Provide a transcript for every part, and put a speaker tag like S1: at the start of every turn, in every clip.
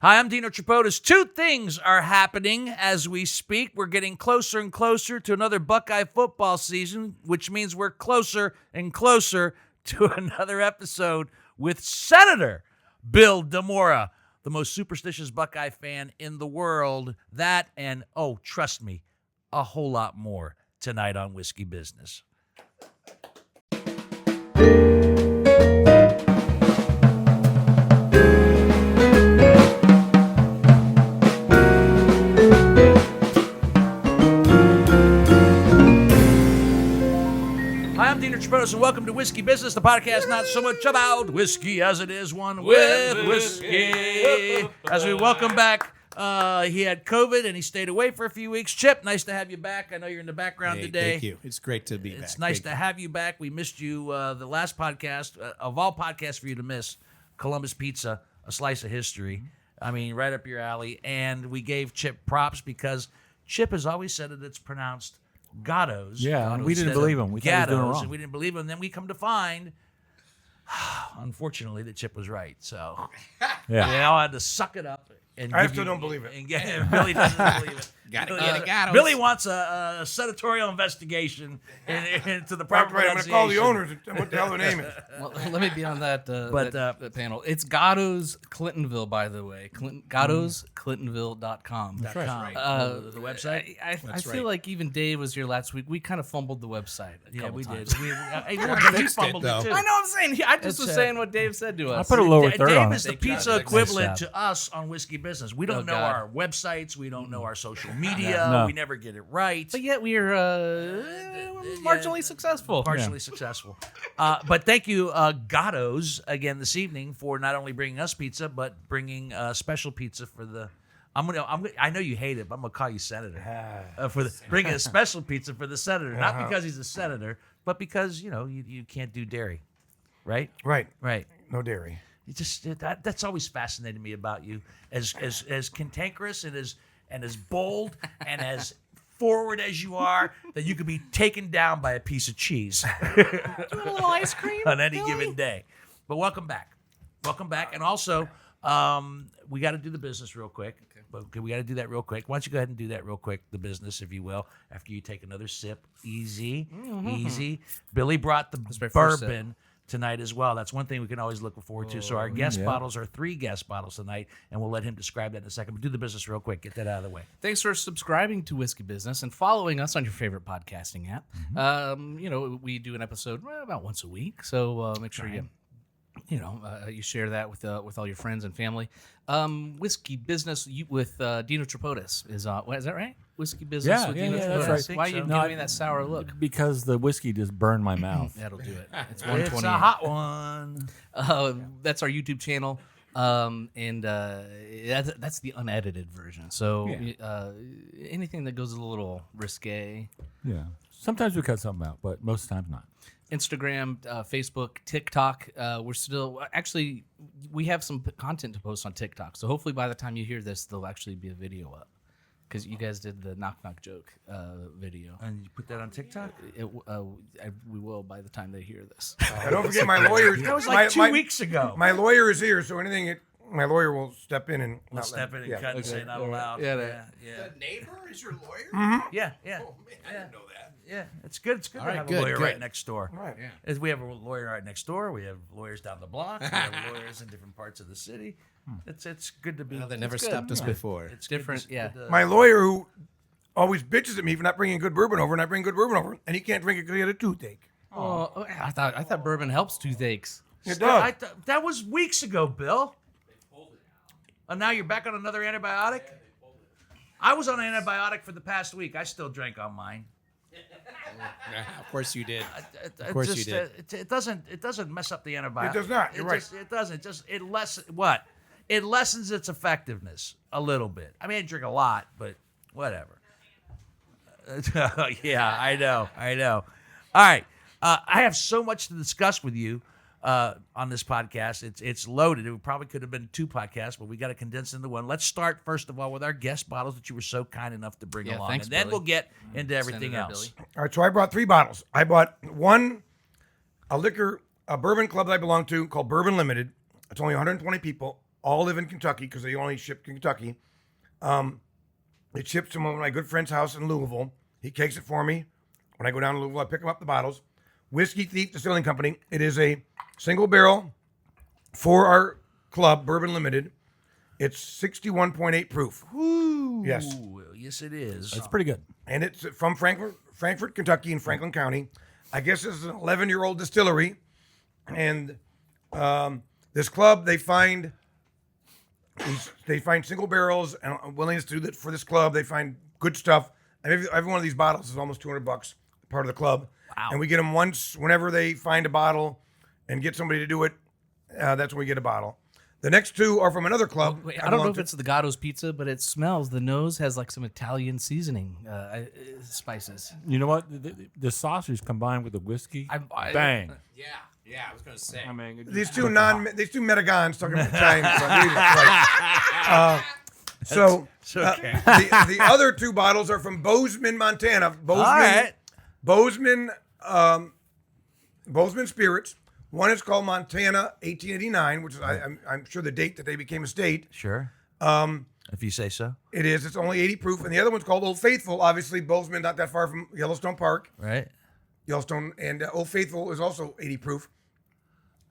S1: Hi, I'm Dino Tripodis. Two things are happening as we speak. We're getting closer and closer to another Buckeye football season, which means we're closer and closer to another episode with Senator Bill Demora, the most superstitious Buckeye fan in the world. That and, oh, trust me, a whole lot more tonight on Whiskey Business. And welcome to Whiskey Business, the podcast not so much about whiskey as it is one with whiskey. As we welcome back, he had COVID and he stayed away for a few weeks. Chip, nice to have you back. I know you're in the background today.
S2: Thank you. It's great to be back.
S1: It's nice to have you back. We missed you the last podcast. Of all podcasts for you to miss, Columbus Pizza, a slice of history. I mean, right up your alley. And we gave Chip props because Chip has always said that it's pronounced Gattos.
S3: Yeah, and we didn't believe him. We thought he was doing it wrong.
S1: And we didn't believe him. And then we come to find, unfortunately, that Chip was right. So we all had to suck it up. And
S4: I still don't believe it.
S1: And Billy doesn't believe it.
S2: Gotta get it, Gattos.
S1: Billy wants a senatorial investigation into the proper
S4: Right, I'm going to call the owners and what the hell their name is.
S5: Well, let me be on that panel. It's Gattos Clintonville, by the way. GattosClintonville.com.
S1: That's right. The website?
S5: I feel like even Dave was here last week. We kind of fumbled the website.
S1: Yeah, we
S5: times.
S1: did. You fumbled it, too.
S5: I know I'm saying. I just was saying what Dave said to us.
S3: I put a lower third
S1: Dave
S3: on
S1: is
S3: it.
S1: the pizza equivalent to us on Whiskey Business. We don't know our websites. We don't know our social media.
S3: No.
S1: We never get it right.
S5: But yet we are marginally successful.
S1: Partially successful. But thank you, Gattos, again this evening for not only bringing us pizza, but bringing special pizza for the. I know you hate it, but I'm gonna call you Senator for bringing a special pizza for the senator, not because he's a senator, but because you can't do dairy, right?
S4: Right.
S1: No
S4: dairy.
S1: You just that's always fascinated me about you, as cantankerous and as bold and as forward as you are, that you could be taken down by a piece of cheese.
S5: Do a little ice cream
S1: on any given day. But welcome back, and also we got to do the business real quick. Okay, we got to do that real quick. Why don't you go ahead and do that real quick, the business, if you will, after you take another sip. Easy. Billy brought the bourbon tonight as well. That's one thing we can always look forward to. So our guest bottles are 3 guest bottles tonight, and we'll let him describe that in a second. But do the business real quick. Get that out of the way.
S5: Thanks for subscribing to Whiskey Business and following us on your favorite podcasting app. We do an episode about once a week, so make sure you share that with all your friends and family. Whiskey Business with Dino Tripodis is that right? Whiskey Business with Dino Tripodis.
S3: That's right.
S5: Why are you giving me that sour look?
S3: Because the whiskey just burned my mouth.
S5: That'll do it. It's
S1: It's
S5: 120.
S1: a hot one.
S5: That's our YouTube channel. That's the unedited version. So anything that goes a little risque.
S3: Yeah. Sometimes we cut something out, but most times not.
S5: Instagram, Facebook, TikTok. We have some content to post on TikTok. So hopefully by the time you hear this, there'll actually be a video up. Because you guys did the knock knock joke video.
S1: And you put that on TikTok?
S5: We will by the time they hear this.
S4: Don't forget my lawyer.
S1: That was like 2 weeks ago.
S4: My lawyer is here, so my lawyer will step in and
S1: Step in and cut and say not allowed.
S5: Yeah.
S2: The neighbor is your lawyer?
S1: Yeah.
S2: Oh, man, I didn't know that.
S1: Yeah, it's good. It's good to have a lawyer right next door.
S4: Right.
S2: Yeah.
S1: We have a lawyer right next door. We have lawyers down the block. We have lawyers in different parts of the city. It's good to be.
S2: They never stopped us before.
S1: It's
S5: different.
S1: Good to,
S4: My lawyer, who always bitches at me for not bringing good bourbon over, and I bring good bourbon over, and he can't drink it because he had a toothache.
S5: Oh, I thought bourbon helps toothaches.
S4: It does.
S1: that was weeks ago, Bill. And now you're back on another antibiotic? I was on an antibiotic for the past week. I still drank on mine.
S2: Of course you did.
S1: Of
S2: course you did.
S1: It doesn't mess up the antibiotic.
S4: It does not. You're right.
S1: It doesn't. It lessens its effectiveness a little bit. I mean, I drink a lot, but whatever. Yeah, I know. All right. I have so much to discuss with you on this podcast. It's loaded. It probably could have been 2 podcasts, but we got to condense into one. Let's start, first of all, with our guest bottles that you were so kind enough to bring along.
S5: Thanks,
S1: and then
S5: Billy.
S1: we'll get into everything
S5: Senator
S1: else.
S5: Billy.
S4: All right, so I brought 3 bottles. I bought one, a bourbon club that I belong to called Bourbon Limited. It's only 120 people. all live in Kentucky because they only ship to Kentucky. It ships to my good friend's house in Louisville. He cakes it for me. When I go down to Louisville, I pick him up the bottles. Whiskey Thief Distilling Company. It is a single barrel for our club, Bourbon Limited. It's 61.8 proof.
S1: Woo.
S4: Yes.
S1: Yes, it is.
S3: It's pretty good.
S4: And it's from Frankfort, Kentucky in Franklin County. I guess this is an 11-year-old distillery. And this club, they find single barrels and willingness to do that for this club. They find good stuff. And every one of these bottles is almost $200, part of the club.
S1: Wow.
S4: And we get them once whenever they find a bottle and get somebody to do it. That's when we get a bottle. The next two are from another club.
S5: Wait, I don't know if it's the Gatto's pizza, but it smells. The nose has like some Italian seasoning spices.
S3: You know what? The sausage combined with the whiskey, bang.
S2: Yeah, I was gonna say.
S3: I mean,
S4: These two Metagons talking about Italian. So
S1: okay.
S4: the other two bottles are from Bozeman, Montana. Bozeman Spirits. One is called Montana 1889, which is I'm sure the date that they became a state.
S1: Sure. If you say so.
S4: It is. It's only 80 proof, and the other one's called Old Faithful. Obviously, Bozeman not that far from Yellowstone Park.
S1: Right.
S4: Yellowstone, and Old Faithful is also 80 proof.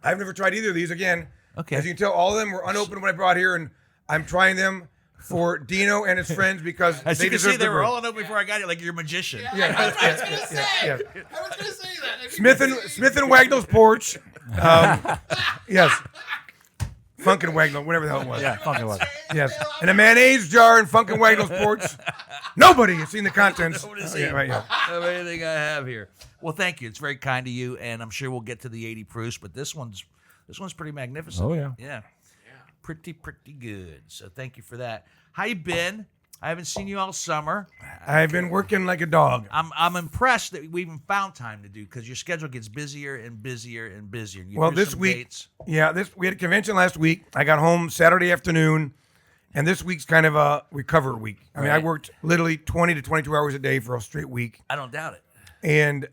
S4: I've never tried either of these. Again,
S1: Okay.
S4: as you can tell, all of them were unopened when I brought here, and I'm trying them for Dino and his friends because
S1: As
S4: they
S1: you can
S4: deserve
S1: see, they
S4: the
S1: were
S4: break.
S1: all on before I got here, like you're a magician.
S4: Yeah,
S2: I was gonna say.
S4: yeah.
S2: I was gonna say that.
S4: Smith and Wagnall's porch. Yes. Funk and Wagnall, whatever the hell it was.
S3: Yeah, fucking was.
S4: Yes. And a mayonnaise jar in Funk and Wagnall's porch. Nobody has seen the contents. Yeah, right, yeah.
S1: Of anything I have here. Well, thank you. It's very kind of you, and I'm sure we'll get to the 80 proofs, but this one's pretty magnificent.
S3: Oh, yeah.
S1: Yeah. Pretty good. So thank you for that. How you been? I haven't seen you all summer.
S4: I've been working like a dog.
S1: I'm impressed that we even found time to do because your schedule gets busier and busier and busier.
S4: Well, this week, we had a convention last week. I got home Saturday afternoon, and this week's kind of a recover week. I mean, I worked literally 20 to 22 hours a day for a straight week.
S1: I don't doubt it.
S4: And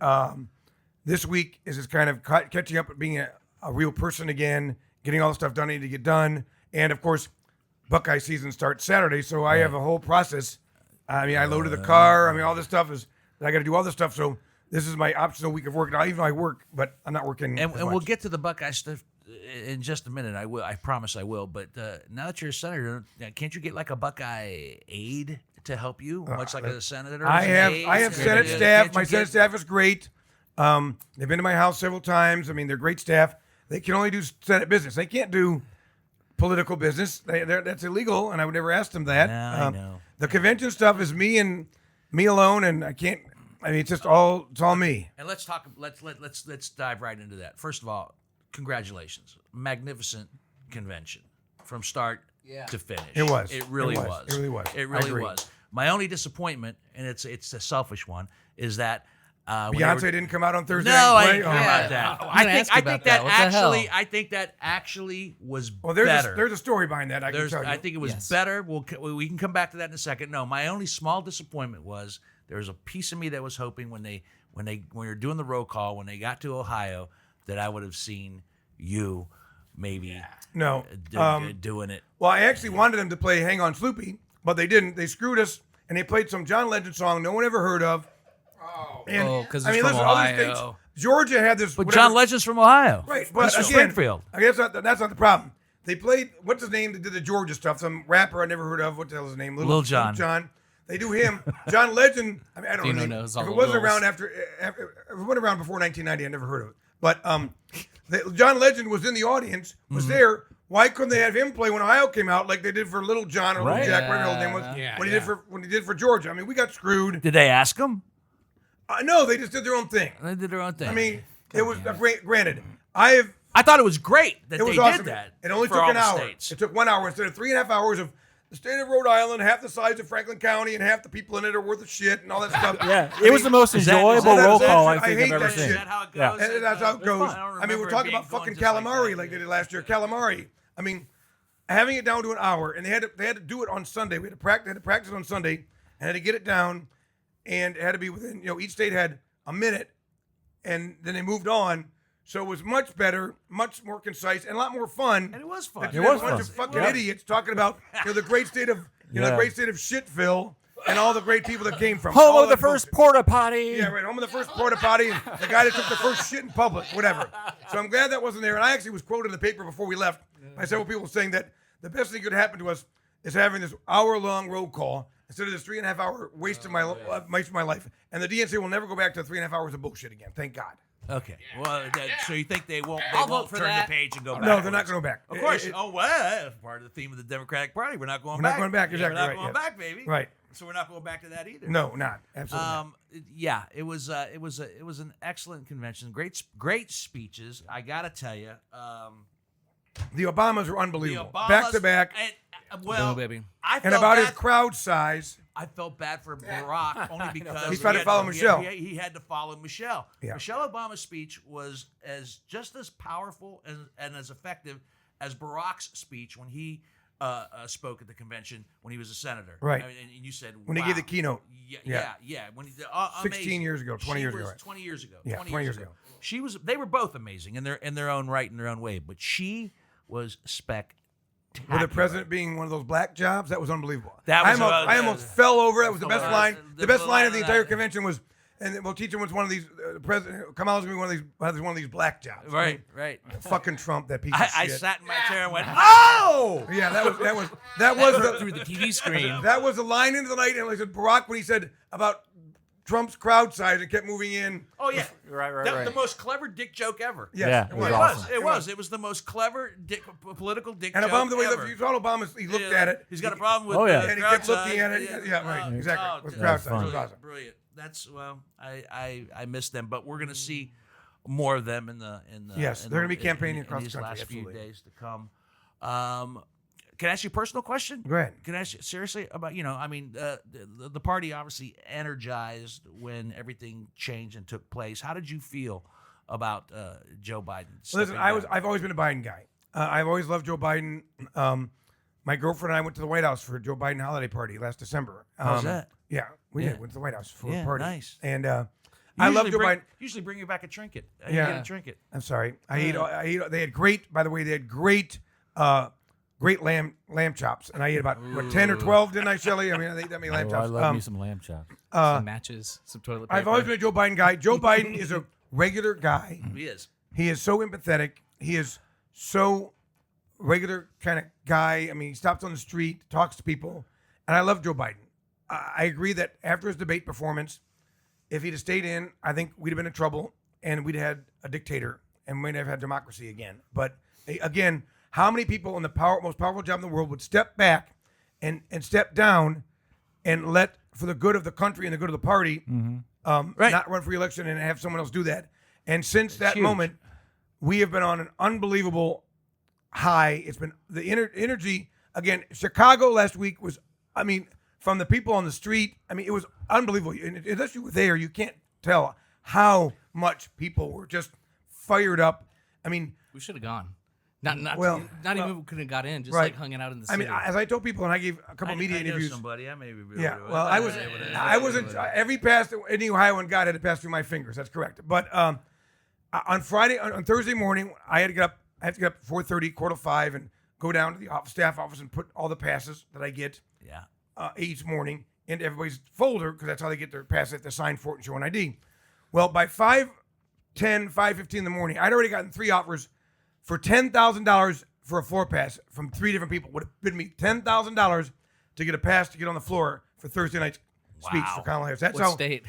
S4: this week is just kind of catching up and being a real person again, getting all the stuff done I need to get done. And, of course, Buckeye season starts Saturday, so I have a whole process. I mean, I loaded the car. I mean, all this stuff I got to do all this stuff. So this is my optional week of work. Now, even though I work, but I'm not working.
S1: And we'll get to the Buckeye stuff in just a minute. I will. I promise I will. But now that you're a senator, can't you get like a Buckeye aide to help you, much like a senator?
S4: I have Senate staff. My Senate staff is great. They've been to my house several times. I mean, they're great staff. They can only do Senate business. They can't do political business. That's illegal, and I would never ask them that.
S1: I know.
S4: The convention stuff is me alone, and I can't. I mean, it's all me.
S1: And let's talk. Let's dive right into that. First of all, congratulations! Magnificent convention from start to finish.
S4: It was.
S1: It really
S4: It
S1: was.
S4: was. It really was.
S1: It
S4: I
S1: really
S4: agree.
S1: was. My only disappointment, and it's a selfish one, is that
S4: Beyonce didn't come out on Thursday.
S1: No,
S4: night
S1: I
S4: and
S1: ain't
S4: play?
S1: care
S4: Oh,
S1: about that.
S5: I'm
S1: I
S5: gonna
S1: think
S5: ask you about that. What the hell?
S1: I think that actually was
S4: Well,
S1: better.
S4: there's a story behind that. I can tell you.
S1: I think it was
S5: Yes.
S1: better. We can come back to that in a second. No, my only small disappointment was there was a piece of me that was hoping when we were doing the roll call, when they got to Ohio, that I would have seen you maybe
S4: No.
S1: doing it.
S4: Well, I actually wanted them to play "Hang On, Sloopy," but they didn't. They screwed us, and they played some John Legend song no one ever heard of. And,
S5: Oh, 'cause it's from
S4: other
S5: Ohio.
S4: states, Georgia had this.
S1: But
S4: whatever-
S1: John Legend's from Ohio.
S4: right? But
S1: He's from
S4: again,
S1: Springfield.
S4: I guess that's not the problem. They played what's his name that did the Georgia stuff? Some rapper I never heard of. What the hell is his name?
S1: Lil Jon.
S4: John. They do him. John Legend. I mean, I don't
S5: Dino
S4: know.
S5: knows
S4: If
S5: all
S4: it
S5: the
S4: wasn't
S5: Lils.
S4: around if it went around before 1990, I never heard of it. But John Legend was in the audience. Was there? Why couldn't they have him play when Ohio came out like they did for Little John or
S3: Right.
S4: Little Jack, whatever his name was?
S2: Yeah,
S4: When he did for Georgia. I mean, we got screwed.
S1: Did they ask him?
S4: No, they just did their own thing.
S1: They did their own thing.
S4: I mean, it was granted.
S1: I thought it was great that
S4: It
S1: they
S4: was awesome.
S1: did that.
S4: It only
S1: for
S4: took
S1: all
S4: an
S1: the
S4: hour.
S1: states.
S4: It took 1 hour instead of 3.5 hours of the state of Rhode Island, half the size of Franklin County, and half the people in it are worth of shit and all that stuff.
S3: Yeah, it was the most
S1: is that-
S3: enjoyable
S1: is that-
S3: roll
S1: is that-
S3: call
S4: I
S3: I think
S4: hate
S3: I've ever
S4: that
S3: seen.
S4: shit.
S1: Is that how it goes?
S3: Yeah.
S4: And that's how it goes.
S1: I don't
S4: I mean, we're
S1: remember
S4: talking
S1: it
S4: about
S1: being
S4: fucking
S1: going just
S4: calamari
S1: that.
S4: like they did last year. Calamari. I mean, having it down to an hour, and they had to do it on Sunday. We had to practice on Sunday, and had to get it down, and it had to be within. Each state had a minute, and then they moved on. So it was much better, much more concise, and a lot more fun.
S1: And it was fun.
S4: You
S3: It
S4: had
S3: was
S4: a bunch
S3: fun.
S4: of fucking
S3: Yeah.
S4: idiots talking about the great state of the
S3: Yeah.
S4: great state of Shitville and all the great people that came from.
S3: Home
S4: All
S3: of the
S4: that
S3: first
S4: bullshit.
S3: porta potty.
S4: Yeah, right. Home of the first porta potty, and the guy that took the first shit in public, whatever. So I'm glad that wasn't there. And I actually was quoted in the paper before we left by several people saying that the best thing could happen to us is having this hour-long roll call instead of this 3.5 hour waste of my life. And the DNC will never go back to 3.5 hours of bullshit again. Thank God.
S1: Okay. Well, so you think they won't?
S5: I'll
S1: They won't
S5: vote for
S1: turn
S5: that.
S1: the page and go back?
S4: No, they're not going to go back.
S1: Of course. Well, that's part of the theme of the Democratic Party. We're not going
S4: We're
S1: back.
S4: not going back,
S1: Yeah,
S4: exactly
S1: We're not
S4: right,
S1: going
S4: yeah.
S1: back, baby.
S4: Right.
S1: So we're not going back to that either.
S4: No, not absolutely. Not.
S1: Yeah, it was an excellent convention. Great speeches. I gotta tell you,
S4: The Obamas were
S1: the
S4: unbelievable,
S1: Obamas
S4: back to back,
S1: well,
S5: Boom, baby.
S1: I
S4: and
S1: felt
S4: about his
S1: bad-
S4: crowd size.
S1: I felt bad for Barack only because
S4: He's trying to follow Michelle.
S1: He had to follow Michelle.
S4: Yeah.
S1: Michelle Obama's speech was just as powerful and as effective as Barack's speech when he spoke at the convention when he was a senator.
S4: Right.
S1: I mean, and you said
S4: When he gave the keynote.
S1: Yeah. When he did,
S4: 16
S1: amazing.
S4: years ago, 20
S1: She
S4: years ago,
S1: was
S4: right.
S1: 20 years ago.
S4: Yeah, 20 years ago.
S1: She was. They were both amazing in their own right, in their own way. But she was spectacular.
S4: With the president being one of those black jobs, that was unbelievable.
S1: That was
S4: I almost fell over. That was the best line.
S1: the
S4: The best line of the
S1: line of
S4: entire
S1: that.
S4: convention was, and we'll teach him was one of these. President Kamala's gonna be one of these black jobs.
S1: Right.
S4: Fucking Trump, that piece of
S1: I
S4: shit.
S1: sat in my chair and went, "Oh!"
S4: Yeah, that was
S5: Through the TV screen.
S4: that was the line into the night. And like I said, Barack, when he said about Trump's crowd size and kept moving in.
S1: Oh yeah,
S3: Right.
S1: The most clever dick joke ever.
S4: Yes,
S3: Yeah,
S4: it
S3: it
S4: was.
S3: was awesome.
S1: It was the most clever political dick
S4: And
S1: joke
S4: Obama, the way
S1: ever.
S4: you saw Obama, he looked at it.
S1: He's got a problem with
S3: Oh, yeah.
S1: the
S4: And he
S1: crowd
S4: kept looking at
S1: size.
S4: it. Yeah, right, exactly. With
S1: dude,
S4: crowd
S3: size.
S4: size. It was
S1: brilliant,
S4: awesome.
S1: brilliant. That's I miss them, but we're gonna see more of them in the
S4: Yes,
S1: in
S4: they're
S1: the-
S4: gonna be campaigning
S1: in
S4: across
S1: these
S4: the country,
S1: last few
S4: absolutely.
S1: days to come. Can I ask you a personal question?
S4: Go ahead.
S1: Can I ask you seriously about the party obviously energized when everything changed and took place. How did you feel about Joe Biden?
S4: Listen,
S1: stepping down?
S4: I've always been a Biden guy. I've always loved Joe Biden. My girlfriend and I went to the White House for a Joe Biden holiday party last December.
S1: How's that?
S4: Yeah, we
S1: Yeah.
S4: did. Went to the White House for
S1: Yeah,
S4: a party.
S1: nice.
S4: And I love Joe Biden.
S1: Usually bring you back a trinket.
S4: Yeah.
S1: Get a trinket.
S4: I'm sorry. I ate. They had great. By the way, they had great lamb chops, and I ate about 10 or 12, didn't I, Shelley? I mean, they ate that many lamb
S3: I
S4: chops.
S3: love me some lamb chops.
S5: Some matches, some toilet paper.
S4: I've always been a Joe Biden guy. Joe Biden is a regular guy.
S1: He is.
S4: He is so empathetic. He is so regular kind of guy. I mean, he stops on the street, talks to people, and I love Joe Biden. I agree that after his debate performance, if he'd have stayed in, I think we'd have been in trouble, and we'd have had a dictator, and we'd have had democracy again. But again, how many people in the most powerful job in the world would step back and step down and let, for the good of the country and the good of the party, not run for re-election and have someone else do that? And since that
S3: huge.
S4: moment, we have been on an unbelievable high. It's been the energy. Again, Chicago last week was, I mean, from the people on the street, I mean, it was unbelievable. And unless you were there, you can't tell how much people were just fired up. I mean,
S5: We should have gone. Not even we couldn't have got in. Just
S4: right.
S5: like hanging out in the
S4: I
S5: city.
S4: mean, as I told people, and I gave a couple media
S1: I know
S4: interviews.
S1: somebody. I may be able
S4: Yeah,
S1: to-
S4: well, I wasn't. Every pass that any Ohioan got had to pass through my fingers. That's correct. But on Friday, on Thursday morning, I had to get up. I have to get up 4:30, 4:45, and go down to the staff office and put all the passes that I get
S1: Yeah.
S4: each morning into everybody's folder because that's how they get their passes. They have to sign for it and show an ID. Well, by 5:10, 5:15 in the morning, I'd already gotten 3 offers for $10,000 for a floor pass from 3 different people. Would have bid me $10,000 to get a pass to get on the floor for Thursday night's speech for Kamala Harris. That's
S5: what
S4: how.
S5: state?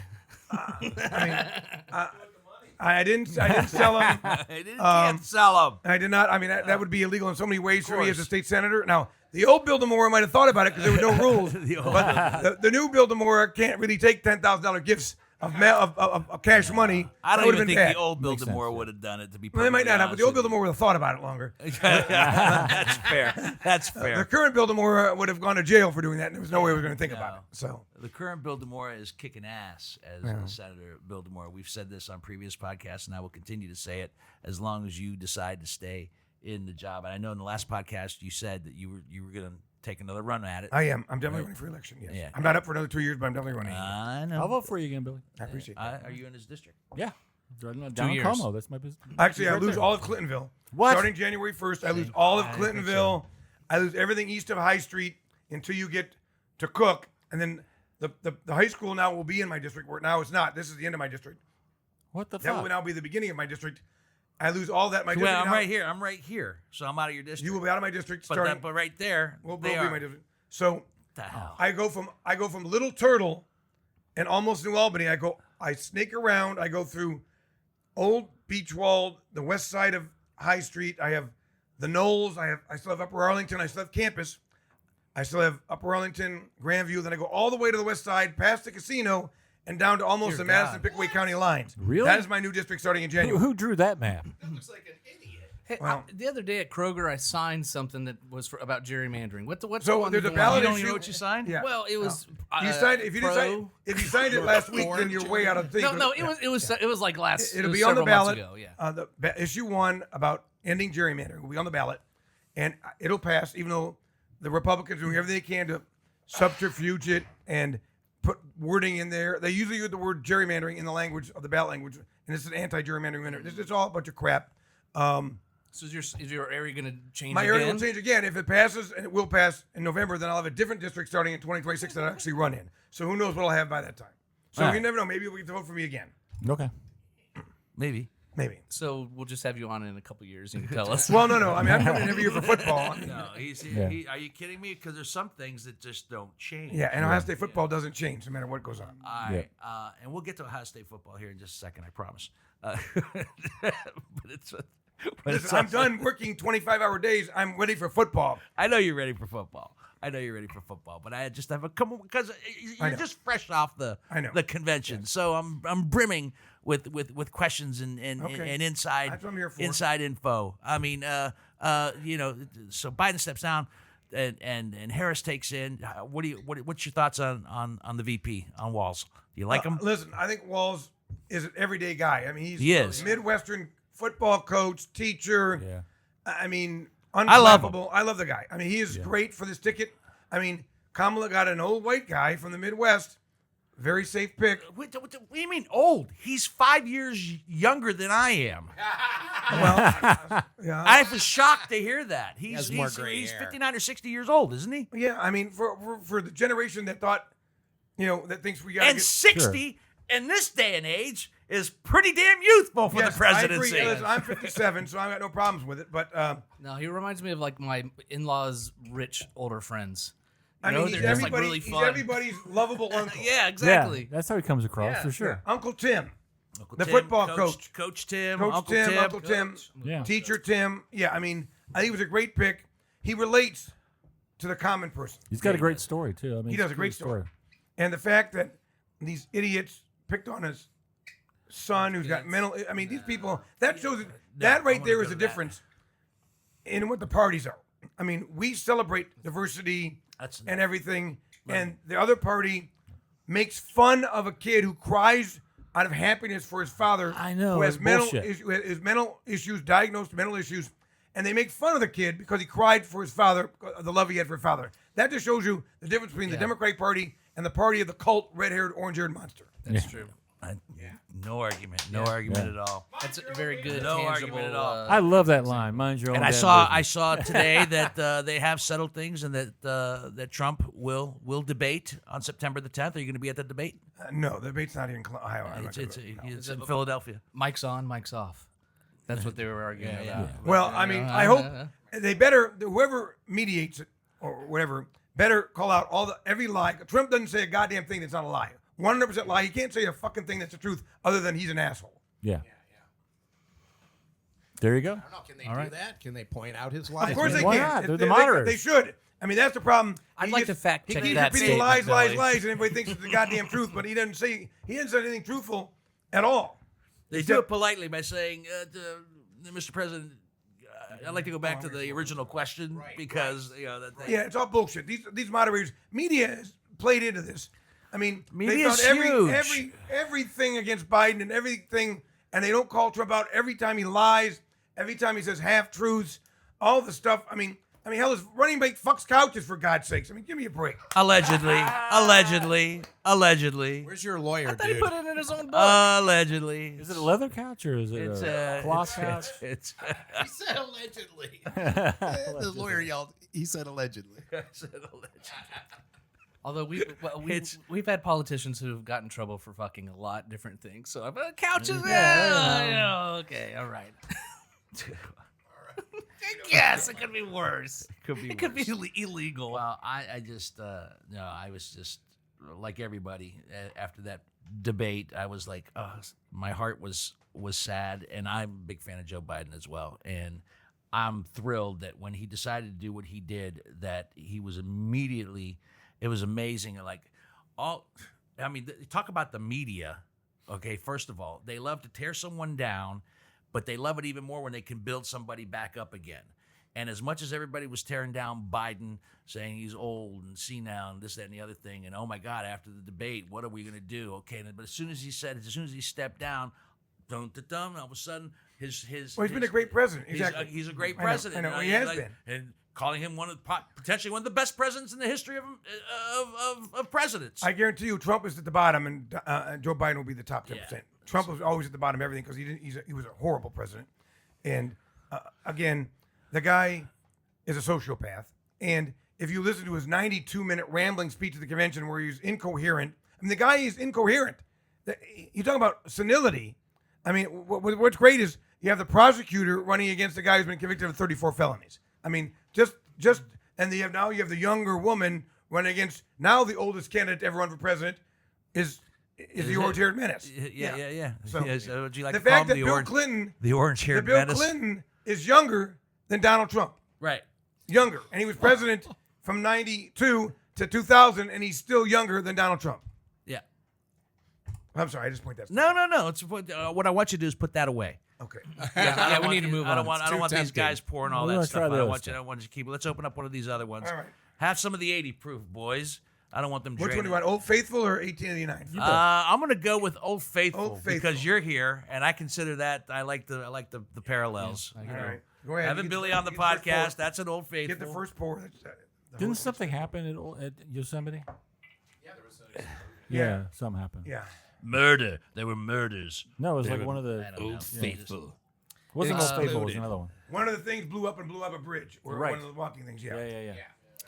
S4: I didn't sell them.
S1: They didn't can't sell them.
S4: I did not. I mean, that would be illegal in so many ways for me as a state senator. Now, the old Bill Demora might have thought about it because there were no rules. But the new Bill Demora can't really take $10,000 gifts of cash money.
S1: I
S4: That
S1: don't
S4: would've
S1: even
S4: been
S1: think
S4: bad.
S1: the old Bill
S3: Makes sense,
S1: Demore
S3: yeah.
S1: would have done it. To be
S4: Well, they might
S1: perfectly
S4: not have, but the old Bill
S1: honest
S4: Demora would have thought about it longer.
S1: with you. That's fair. That's
S4: The
S1: fair.
S4: current Bill Demora would have gone to jail for doing that, and there was no way we were going to think about
S1: No.
S4: it. So,
S1: The current Bill Demora is kicking ass as Senator Bill Demora. We've said this on previous podcasts, and I will continue to say it as long as you decide to stay in the job. And I know in the last podcast you said that you were going to take another run at it.
S4: I am. I'm definitely running for election. Yes.
S1: Yeah.
S4: I'm not up for another 2 years, but I'm definitely running.
S1: I
S3: I'll
S1: know.
S3: vote for you again, Billy.
S4: I appreciate that.
S1: Are you in his district?
S3: Yeah. Down in
S5: years.
S3: Como, that's my business.
S4: Actually, I
S3: Right
S4: lose
S3: there.
S4: all of Clintonville.
S3: What?
S4: Starting January 1st, I lose all of Clintonville. I lose everything east of High Street until you get to Cook. And then the high school now will be in my district, where now it's not. This is the end of my district.
S3: What the
S4: That
S3: fuck?
S4: will now be the beginning of my district. I lose all that. My district
S1: Well, I'm
S4: now-
S1: right here. I'm right here. So I'm out of your district.
S4: You will be out of my district
S1: but,
S4: starting.
S1: but right there,
S4: Will
S1: they
S4: be
S1: are.
S4: my district. So
S1: the hell?
S4: I go from Little Turtle and almost New Albany. I snake around. I go through Old Beachwald, the west side of High Street. I have the Knolls. I still have Upper Arlington. I still have Campus. I still have Upper Arlington, Grandview. Then I go all the way to the west side, past the casino, and down to almost the Madison-Pickaway County lines.
S3: Really?
S4: That is my new district starting in January.
S3: Who drew that map?
S2: Looks like an idiot.
S5: Hey,
S4: Well-
S5: the other day at Kroger, I signed something that was about gerrymandering. What's
S4: So
S5: the one?
S4: there's a
S5: the
S4: ballot
S1: You don't
S4: issue.
S1: even know what you signed?
S4: Yeah.
S5: Well, it was.
S4: You signed if you signed it last week, then you're way out of things.
S5: No, it was like last.
S4: It'll
S5: it was
S4: be on the
S5: several months
S4: ballot.
S5: ago, yeah.
S4: Issue 1 about ending gerrymandering will be on the ballot, and it'll pass. Even though the Republicans are doing everything they can to subterfuge it and put wording in there, they usually use the word gerrymandering in the language of the ballot language, and this is anti-gerrymandering. This is all a bunch of crap.
S5: So is your area going to change
S4: My
S5: again?
S4: area will change again. If it passes, and it will pass in November, then I'll have a different district starting in 2026 that I'll actually run in. So who knows what I'll have by that time. So
S3: All
S4: you
S3: right.
S4: never know. Maybe you'll get to vote for me again.
S3: Okay.
S1: Maybe.
S4: Maybe.
S5: So we'll just have you on in a couple years and you can tell us.
S4: Well, no. I mean, I'm coming in every year for football.
S1: No,
S3: Yeah.
S1: are you kidding me? Because there's some things that just don't change.
S4: Yeah, and Ohio State football doesn't change no matter what goes on.
S1: All right. And we'll get to Ohio State football here in just a second, I promise. But it's. But
S4: Listen, I'm done working 25-hour days. I'm ready for football.
S1: I know you're ready for football. But I just have a come because
S4: I
S1: you're
S4: know.
S1: just fresh off the
S4: I know.
S1: convention. So I'm brimming with questions and
S4: Okay.
S1: and inside
S4: That's what I'm here for.
S1: inside info. I mean, so Biden steps down and Harris takes in. What's your thoughts on the VP on Walz? Do you like him?
S4: Listen, I think Walz is an everyday guy. I mean,
S1: He is.
S4: a Midwestern football coach, teacher.
S3: Yeah.
S4: I mean,
S1: I love him.
S4: unflappable. I love the guy. I mean, he is great for this ticket. I mean, Kamala got an old white guy from the Midwest. Very safe pick.
S1: What do you mean old? He's 5 years younger than I am.
S4: Yeah.
S1: I was shocked to hear that.
S2: has more gray
S1: he's
S2: hair.
S1: 59 or 60 years old, isn't he?
S4: Yeah, I mean, for the generation that thought, that thinks we got to
S1: And
S4: get
S1: 60 in this day and age is pretty damn youthful for
S4: Yes,
S1: the presidency.
S4: I agree. Listen, I'm 57, so I've got no problems with it. But
S5: No, he reminds me of like my in-laws' rich older friends. You
S4: I
S5: know,
S4: mean, he's
S5: they're just like
S4: everybody,
S5: really
S4: he's
S5: fun.
S4: everybody's lovable uncle.
S5: Yeah, exactly.
S3: Yeah, that's how he comes across for sure.
S4: Uncle Tim,
S1: Uncle
S4: the
S1: Tim,
S4: football coach.
S1: Coach Tim,
S4: Coach
S1: Uncle
S4: Tim,
S1: Tim.
S4: Uncle Tim,
S3: Yeah.
S4: Teacher Tim. Yeah, I mean, I think he was a great pick. He relates to the common person.
S3: He's got a great story too. I mean,
S4: He does
S3: it's
S4: a great story. And the fact that these idiots picked on his son who's got mental, I mean, these people, that shows, that
S1: I
S4: right
S1: wanna
S4: there
S1: go
S4: is
S1: to
S4: the
S1: that.
S4: difference in what the parties are. I mean, we celebrate diversity
S1: That's-
S4: and everything, and the other party makes fun of a kid who cries out of happiness for his father.
S3: I know,
S4: Who has
S3: it's
S4: mental,
S3: bullshit.
S4: who has mental issues, diagnosed mental issues, and they make fun of the kid because he cried for his father, the love he had for his father. That just shows you the difference between the Democratic Party and the party of the cult, red-haired, orange-haired monster.
S5: That's true.
S1: No argument. No argument at all.
S5: That's a very good,
S1: No
S5: tangible.
S1: argument at all.
S3: I love that line. Mind your own.
S1: And I
S3: damn
S1: saw
S3: business.
S1: today that they have settled things and that Trump will debate on September the 10th. Are you going to be at the debate?
S4: No, the debate's not here in Ohio. I'm not
S1: It's
S4: gonna go.
S1: it's in Philadelphia.
S5: Mike's on, Mike's off. That's what they were arguing about.
S4: Well, I mean, I hope they better, whoever mediates it or whatever, better call out every lie. Trump doesn't say a goddamn thing that's not a lie. 100% lie. He can't say a fucking thing that's the truth other than he's an asshole.
S3: Yeah. There you go.
S2: I don't know. Can they
S3: All
S2: do
S3: right.
S2: that? Can they point out his lies?
S4: Of course they
S3: Why
S4: can.
S3: not?
S4: If
S3: They're the
S4: they
S3: moderators.
S4: should. I mean, that's the problem.
S5: I'd
S4: He
S5: like
S4: just-
S5: to fact
S4: he
S5: check
S4: keeps
S5: that
S4: repeating
S5: statement,
S4: lies,
S5: Billy.
S4: and everybody thinks it's the goddamn truth, but he hasn't said anything truthful at all.
S1: They do it politely by saying, "Mr. President, I'd like to go back to the original question because that they,
S4: Yeah, it's all bullshit. These moderators, media has played into this. I mean, they
S1: Media's
S4: found
S1: huge.
S4: everything against Biden and everything, and they don't call Trump out every time he lies, every time he says half truths, all the stuff. I mean, I mean, hell, his running mate fucks couches, for God's sakes. I mean, give me a break.
S1: Allegedly.
S2: Where's your lawyer,
S5: I thought he
S2: dude?
S5: put it in his own book.
S1: Allegedly.
S3: Is it a leather couch or is it
S1: It's
S3: a cloth couch?
S1: it's
S2: He said allegedly. The lawyer yelled. He said allegedly.
S5: Although
S1: It's-
S5: we've had politicians who've gotten in trouble for fucking a lot different things. So couches, okay, all right. Yes, it could be worse. It could be illegal.
S1: Well, I just no, I was just like everybody after that debate. I was like, my heart was sad, and I'm a big fan of Joe Biden as well. And I'm thrilled that when he decided to do what he did, that he was immediately. It was amazing. Like talk about the media. Okay, first of all, they love to tear someone down, but they love it even more when they can build somebody back up again. And as much as everybody was tearing down Biden, saying he's old and senile and this, that, and the other thing, and oh my God, after the debate, what are we going to do? Okay, but as soon as he stepped down, all of a sudden, his
S4: Well, he's been a great president. Exactly.
S1: He's a great
S4: I know,
S1: president.
S4: I know, he has been.
S1: And calling him potentially one of the best presidents in the history of presidents.
S4: I guarantee you, Trump is at the bottom, and Joe Biden will be the top 10%.
S1: Yeah.
S4: Trump was always at the bottom of everything because he was a horrible president. And again, the guy is a sociopath. And if you listen to his 92-minute rambling speech at the convention where he's incoherent, I mean, the guy is incoherent. You talk about senility. I mean, what's great is you have the prosecutor running against a guy who's been convicted of 34 felonies. I mean, and you have the younger woman running against now the oldest candidate to ever run for president is the orange-haired menace.
S1: Yeah.
S4: So,
S1: So would you like
S4: the
S1: to call
S4: fact
S1: him
S4: that Bill Clinton,
S1: the orange-haired
S4: Bill
S1: menace?
S4: Clinton is younger than Donald Trump.
S1: Right.
S4: Younger, and he was president from 92 to 2000, and he's still younger than Donald Trump.
S1: Yeah.
S4: I'm sorry, I just point that.
S1: No. It's what I want you to do is put that away.
S4: Okay.
S5: Yeah, we need to move
S1: I don't
S5: on.
S1: want
S2: It's too
S1: these
S2: tempting.
S1: guys pouring all
S3: We're
S1: that
S3: gonna
S1: stuff.
S3: try the
S1: I
S3: other
S1: want
S3: stuff.
S1: you to keep it. Let's open up one of these other ones.
S4: All right.
S1: Have some of the 80 proof, boys. I don't want them.
S4: Which one do
S1: draining.
S4: you want, Old Faithful or 1889?
S1: I'm gonna go with Old Faithful,
S4: Old Faithful.
S1: because you're here, and I consider that I like the parallels.
S4: All right. Go ahead.
S1: Having
S4: You get
S1: Billy
S4: the-
S1: on the
S4: you get first
S1: podcast,
S4: pour.
S1: that's an Old Faithful.
S4: Get the first pour.
S3: Didn't something happen at Yosemite? Yeah, something happened.
S4: Yeah.
S1: Murder. There were murders.
S3: No, it was like one of
S1: I
S3: the.
S1: don't know.
S2: Faithful.
S3: Wasn't Old Faithful? It was
S2: Exploded.
S3: another one.
S4: One of the things blew up a bridge. Or
S3: Right.
S4: one of the walking things, yeah.
S3: Yeah.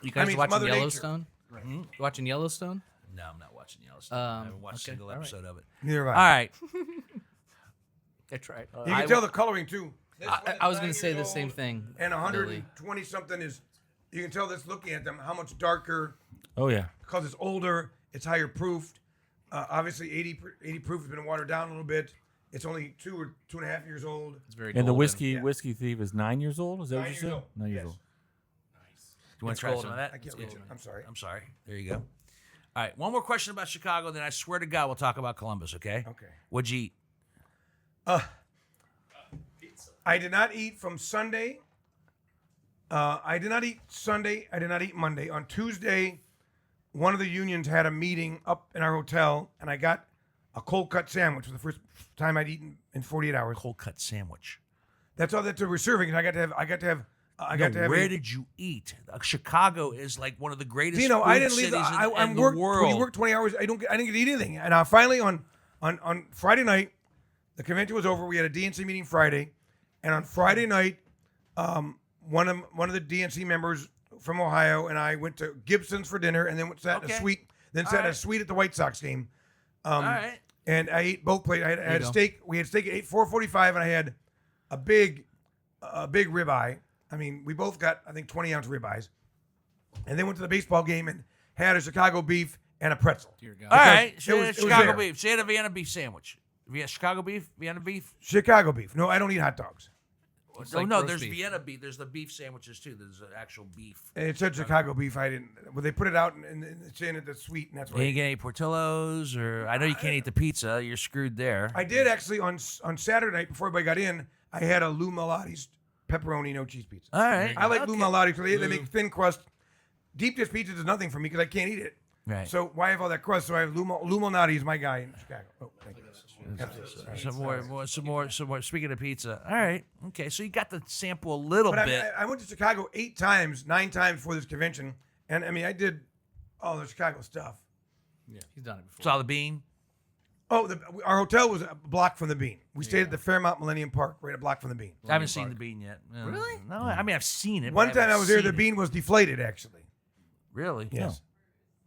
S5: You guys
S4: mean, it's
S5: watching
S4: Mother Nature.
S5: Yellowstone? You watching Yellowstone?
S1: No, I'm not watching Yellowstone. I haven't watched a
S5: okay,
S1: single
S5: all right.
S1: episode of it.
S4: Neither
S1: All
S4: have I.
S1: right.
S5: That's right.
S4: You can tell the coloring, too. This one is
S5: I was
S4: 9
S5: going to say the
S4: years
S5: same
S4: old,
S5: thing.
S4: And
S5: Billy.
S4: 120-something is, you can tell this looking at them, how much darker,
S3: Oh yeah.
S4: because it's older, it's higher proofed. Obviously, 80 proof has been watered down a little bit. It's only 2 or 2.5 years old.
S5: It's very
S3: And the
S5: golden.
S3: whiskey thief is 9 years old. Is that what
S4: 9
S3: you
S4: years
S3: said?
S4: old.
S3: 9 years
S4: Yes.
S3: old.
S1: Do you want
S5: It's
S1: to try some
S5: golden.
S1: of that?
S4: I can't read it. I'm sorry.
S1: I'm sorry. There you go. All right. One more question about Chicago, then I swear to God we'll talk about Columbus, okay?
S4: Okay.
S1: What'd you eat?
S4: I did not eat from Sunday. I did not eat Sunday. I did not eat Monday. On Tuesday, one of the unions had a meeting up in our hotel, and I got a cold cut sandwich for the first time I'd eaten in 48 hours.
S1: Cold cut sandwich.
S4: That's all that we're serving. And I got to have.
S1: Where did you eat? Chicago is like one of the greatest
S4: Dino,
S1: food
S4: I didn't leave.
S1: cities
S4: I'm
S1: in the
S4: worked.
S1: world.
S4: When you work 20 hours, I didn't get to eat anything. And finally on Friday night, the convention was over. We had a DNC meeting Friday, and on Friday night, one of the DNC members from Ohio and I went to Gibson's for dinner, and then sat in a
S1: Okay.
S4: suite. Then
S1: All
S4: sat in
S1: right.
S4: a suite at the White Sox game.
S1: All right.
S4: And I ate both plates. I had a
S5: go.
S4: steak. We had steak at 4:45, and I had a big ribeye. I mean, we both got, I think, 20-ounce ribeyes. And then went to the baseball game and had a Chicago beef and a pretzel.
S5: Dear God.
S1: All right.
S4: it
S1: She had
S4: was
S1: Chicago
S4: there.
S1: beef. She had a Vienna beef sandwich. Chicago beef? Vienna beef?
S4: Chicago beef. No, I don't eat hot dogs.
S5: It's
S1: Oh,
S5: like
S1: no,
S5: roast
S1: there's
S5: beef.
S1: Vienna beef. There's the beef sandwiches, too. There's an actual beef.
S4: And it said Chicago beef. I didn't. Well, they put it out and it's in at the suite, and that's what
S1: You
S4: I
S1: ain't
S4: ate.
S1: get any Portillo's, or I know you can't eat the pizza. You're screwed there.
S4: I did actually on Saturday night before everybody got in. I had a Lou Malnati's pepperoni no cheese pizza.
S1: All right.
S4: I like Lou
S1: Okay.
S4: Malnati's because they make thin crust. Deep dish pizza is nothing for me because I can't eat it.
S1: Right.
S4: So why have all that crust? So I have Luminati is my guy in Chicago. Oh, thank you. Absolutely.
S1: Some more. Speaking of pizza, all right, okay. So you got to sample a little
S4: But
S1: bit.
S4: I went to Chicago 9 times for this convention, and I mean I did all the Chicago stuff.
S5: Yeah, he's done it before.
S1: Saw the bean.
S4: Oh, our hotel was a block from the Bean. We stayed at the Fairmont Millennium Park, right a block from the Bean.
S1: I haven't seen the bean yet.
S5: Really?
S1: No, I mean I've seen it.
S4: One
S1: but
S4: time I
S1: haven't
S4: was there, the
S1: seen it.
S4: Bean was deflated. Actually,
S1: Really?
S4: yes.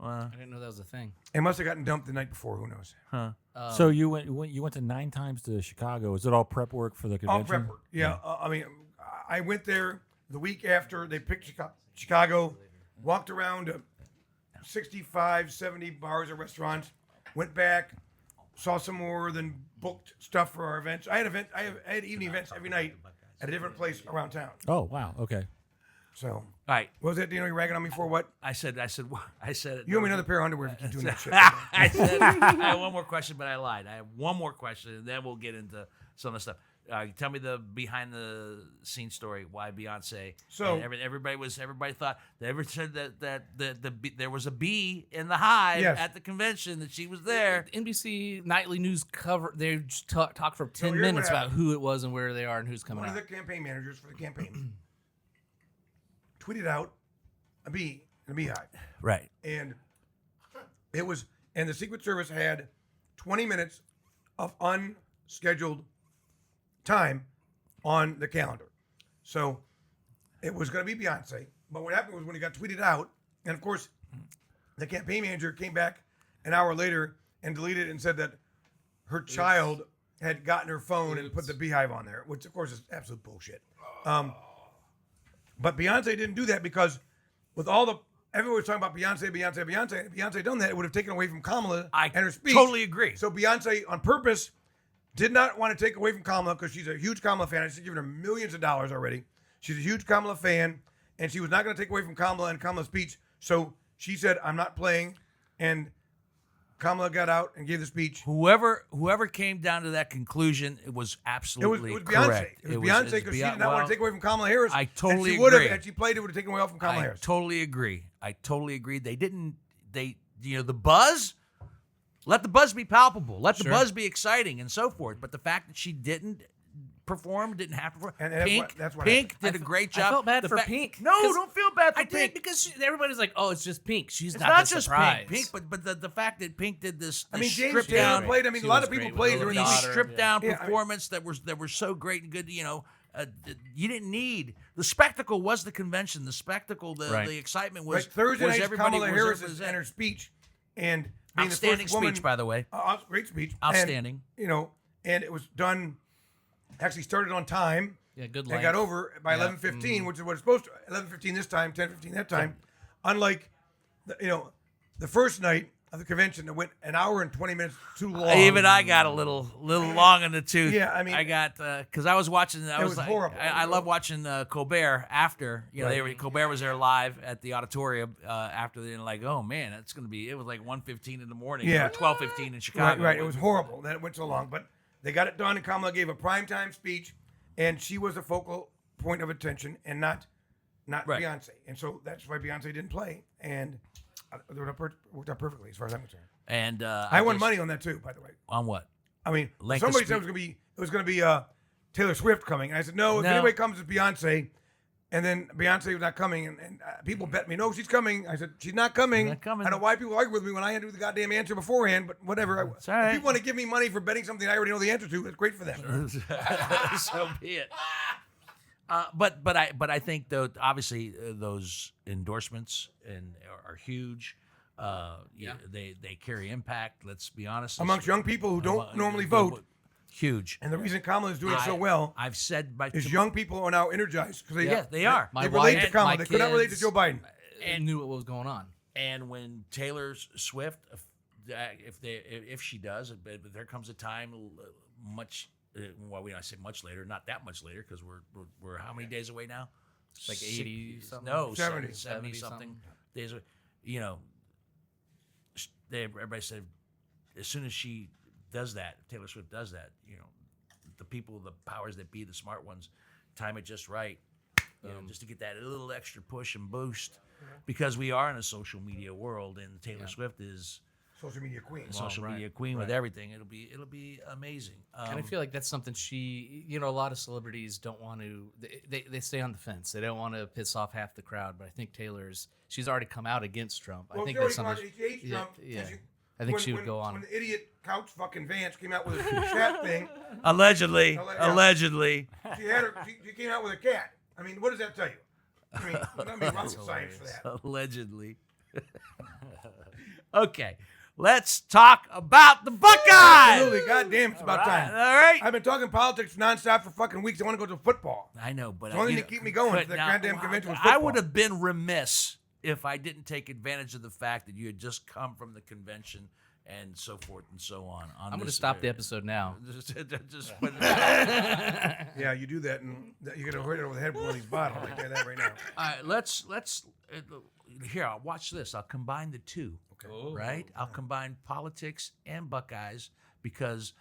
S5: I didn't know that was a thing.
S4: It must have gotten dumped the night before. Who knows?
S1: Huh.
S3: So you went to 9 times to Chicago. Is it all prep work for the
S4: All
S3: convention?
S4: prep work. Yeah. I mean, I went there the week after they picked Chicago, walked around 65, 70 bars or restaurants, went back, saw some more, then booked stuff for our events. I had evening events every night at a different place around town.
S3: Oh wow. Okay.
S4: So,
S1: All right.
S4: what was that? You know, you're ragging on me for what?
S1: I said it.
S4: You owe me another pair of underwear if you keep doing that shit.
S1: I said I have one more question, but I lied. I have one more question, and then we'll get into some of the stuff. Tell me the behind the scenes story. Why Beyonce?
S4: So-
S1: And everybody thought they ever said that there was a bee in the hive
S4: Yes.
S1: at the convention, that she was there.
S5: NBC nightly news cover. They just talk for 10
S4: here's what
S5: minutes about
S4: happened.
S5: who it was and where they are and who's coming
S4: One of
S5: out.
S4: the campaign managers for the campaign tweeted out a bee in a beehive.
S1: Right.
S4: And the Secret Service had 20 minutes of unscheduled time on the calendar. So it was going to be Beyonce. But what happened was when it got tweeted out, and of course, the campaign manager came back an hour later and deleted it and said that her child had gotten her phone and put the beehive on there, which of course is absolute bullshit. But Beyonce didn't do that because with all the everyone was talking about Beyonce. If Beyonce done that, it would have taken away from Kamala and her speech.
S1: Totally agree.
S4: So Beyonce, on purpose, did not want to take away from Kamala because she's a huge Kamala fan. She's given her millions of dollars already. She's a huge Kamala fan, and she was not going to take away from Kamala and Kamala's speech. So she said, "I'm not playing," and Kamala got out and gave the speech.
S1: Whoever came down to that conclusion, it was absolutely
S4: It was Beyonce.
S1: correct.
S4: It was Beyonce because she did not want to take away from Kamala Harris.
S1: I totally
S4: and she would have,
S1: agree.
S4: had she played, it would have taken away from Kamala
S1: I
S4: Harris.
S1: totally agree. They didn't. The buzz. Let the buzz be palpable. Let the buzz be exciting and so forth. But the fact that she didn't perform, didn't have to perform.
S4: And that's
S1: Pink,
S4: what- that's what
S1: Pink
S4: happened.
S1: did a great job.
S5: I felt bad
S1: The
S5: for
S1: fact-
S5: Pink.
S1: No,
S5: 'Cause
S1: don't feel bad for
S5: I
S1: Pink.
S5: did because everybody's like, "Oh, it's just Pink. She's
S1: It's
S5: not,
S1: not
S5: the
S1: just
S5: surprise."
S1: Pink, but the fact that Pink did this.
S4: I mean, James
S1: stripped
S4: Taylor
S1: down,
S4: played. I mean,
S5: She
S4: a lot
S5: was
S4: of people
S5: great
S4: played
S5: with
S4: during
S5: her
S4: the
S1: these
S5: daughter.
S1: stripped down
S4: Yeah, I mean-
S1: performance that were so great and good. You didn't need the spectacle. Was the convention the spectacle? The excitement was
S4: Right, Thursday
S1: was
S4: night,
S1: everybody
S4: Kamala
S1: was
S4: Harris
S1: represented.
S4: and her speech, and being
S1: Outstanding
S4: the first woman,
S1: speech, by the way.
S4: Great speech,
S1: Outstanding.
S4: And, and it was done. Actually, started on time.
S5: Yeah, good
S4: And
S5: length.
S4: got over by 11:15, which is what it's supposed to. 11:15 this time, 10:15 that time. Unlike, the first night of the convention that went an hour and 20 minutes too long.
S1: Even I got a little long in the tooth.
S4: Yeah, I mean-
S1: I got because I was watching. I was
S4: was
S1: like,
S4: horrible.
S1: I love watching Colbert after. Colbert was there live at the auditorium after. They're like, oh man, it's gonna be. It was like 1:15 in the morning.
S4: Yeah.
S1: Or 12:15 in Chicago.
S4: Right. It was horrible that it went so long, but they got it done. And Kamala gave a primetime speech, and she was the focal point of attention, and not
S1: Right.
S4: Beyonce. And so that's why Beyonce didn't play, and it worked out perfectly as far as I'm concerned.
S1: And
S4: I won money on that too, by the way.
S1: on what?
S4: I mean,
S1: Length of
S4: somebody said
S1: speech.
S4: it was gonna be Taylor Swift coming, and I said no. If
S1: No.
S4: anybody comes, it's Beyonce. And then Beyonce was not coming, and people bet me, no, she's coming. I said, she's not coming.
S1: Not coming.
S4: I don't know why people argue with me when I had to do the goddamn answer beforehand, but whatever.
S1: It's all right.
S4: If people want to give me money for betting something I already know the answer to, that's great for them.
S1: So be it. But I think though obviously those endorsements are huge. They carry impact. Let's be honest.
S4: Amongst young people who don't normally vote.
S1: Huge.
S4: And the reason Kamala is doing so well
S1: I've said by
S4: is young people are now energized because
S1: they are.
S5: My
S4: they relate
S5: wife,
S4: to Kamala.
S5: my
S4: They could not relate to
S5: kids,
S4: Joe Biden.
S5: and knew what was going on.
S1: And when Taylor Swift, if she does, but there comes a time I say much later, not that much later, because we're how many days away now?
S5: It's like 80 something.
S1: No,
S4: 70.
S1: 70 something days. Everybody said as soon as she does that, Taylor Swift does that, the people, the powers that be, the smart ones, time it just right, just to get that little extra push and boost. because we are in a social media world, and Taylor Swift is
S4: Social media queen.
S1: a social media queen with everything. It'll be amazing.
S5: And I feel like that's something a lot of celebrities don't want to. They stay on the fence. They don't want to piss off half the crowd. But I think she's already come out against Trump.
S4: Well,
S5: I think
S4: she
S5: that's
S4: already
S5: something.
S4: she hates Trump.
S5: Yeah.
S4: 'cause
S5: I think she would go on.
S4: When the idiot couch fucking Vance came out with a cat thing,
S1: Allegedly.
S4: she had she came out with a cat. I mean, what does that tell you? I mean, let me rocket science for that.
S1: Allegedly. Okay, let's talk about the Buckeyes.
S4: Absolutely, goddamn, it's about time.
S1: All right.
S4: I've been talking politics nonstop for fucking weeks. I want to go to football.
S1: I know, but
S4: It's the only thing to keep me going.
S1: but
S4: The
S1: now,
S4: goddamn convention was
S1: I
S4: football.
S1: would have been remiss if I didn't take advantage of the fact that you had just come from the convention and so forth and so on.
S5: I'm going to stop the episode now.
S1: Just
S4: Yeah, you do that, and you're gonna hurt it over the head with one of these bottles. I'll tell you that right now.
S1: All right, let's here. I'll watch this. I'll combine the two.
S4: Okay.
S1: Right? I'll combine politics and Buckeyes because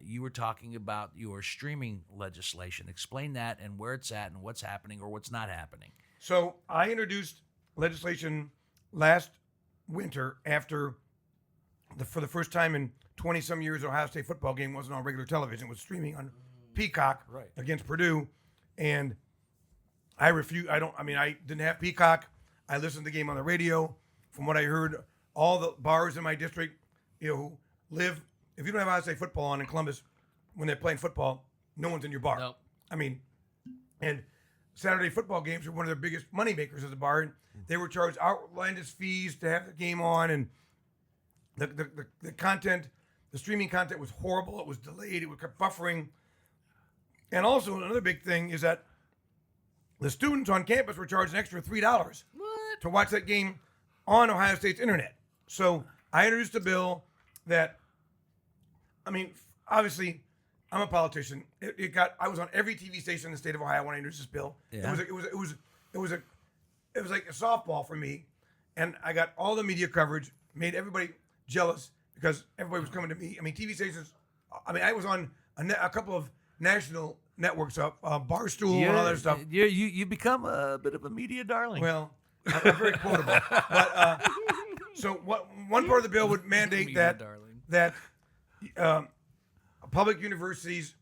S1: you were talking about your streaming legislation. Explain that and where it's at and what's happening or what's not happening.
S4: So I introduced legislation last winter after for the first time in 20-some years, Ohio State football game wasn't on regular television. It was streaming on Peacock against Purdue. And I refused. I didn't have Peacock. I listened to the game on the radio. From what I heard, all the bars in my district, who live, if you don't have Ohio State football on in Columbus, when they're playing football, no one's in your bar.
S5: Nope.
S4: I mean, and Saturday football games are one of their biggest money makers at the bar. They were charged outlandish fees to have the game on, and the content, the streaming content was horrible. It was delayed. It kept buffering. And also another big thing is that the students on campus were charged an extra $3 to watch that game on Ohio State's internet. So I introduced a bill that, obviously, I'm a politician. I was on every TV station in the state of Ohio when I introduced this bill.
S1: Yeah.
S4: It was like a softball for me, and I got all the media coverage, made everybody jealous because everybody was coming to me. TV stations. I was on a couple of national networks up, Barstool and all that stuff.
S1: You become a bit of a media darling.
S4: Well, I'm very quotable. But so one part of the bill would mandate
S5: Media
S4: that public universities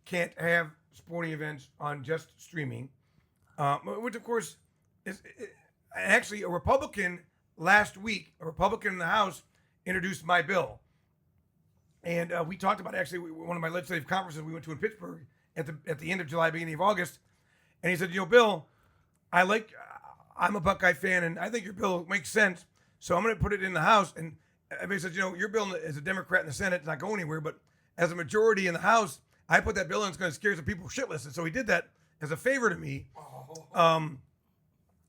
S4: can't have sporting events on just streaming, which of course is actually a Republican last week. A Republican in the House introduced my bill, and we talked about one of my legislative conferences we went to in Pittsburgh at the end of July, beginning of August, and he said, Bill, I'm a Buckeye fan, and I think your bill makes sense, so I'm going to put it in the House. And everybody said, your bill as a Democrat in the Senate is not going anywhere, but as a majority in the House, I put that bill in. It's going to scare some people shitless, and so he did that as a favor to me.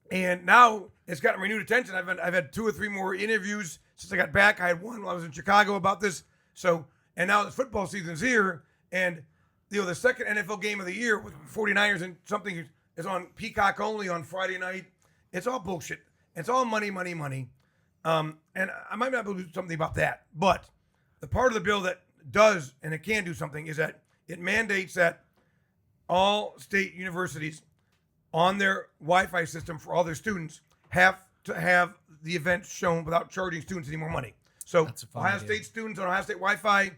S4: And now it's gotten renewed attention. I've had 2 or 3 more interviews since I got back. I had one while I was in Chicago about this. So, and now the football season's here, and the second NFL game of the year with 49ers and something is on Peacock only on Friday night. It's all bullshit. It's all money. And I might not be able to do something about that. But the part of the bill that does, and it can do something, is that it mandates that all state universities on their Wi-Fi system for all their students have to have the events shown without charging students any more money. So Ohio State students on Ohio State Wi-Fi,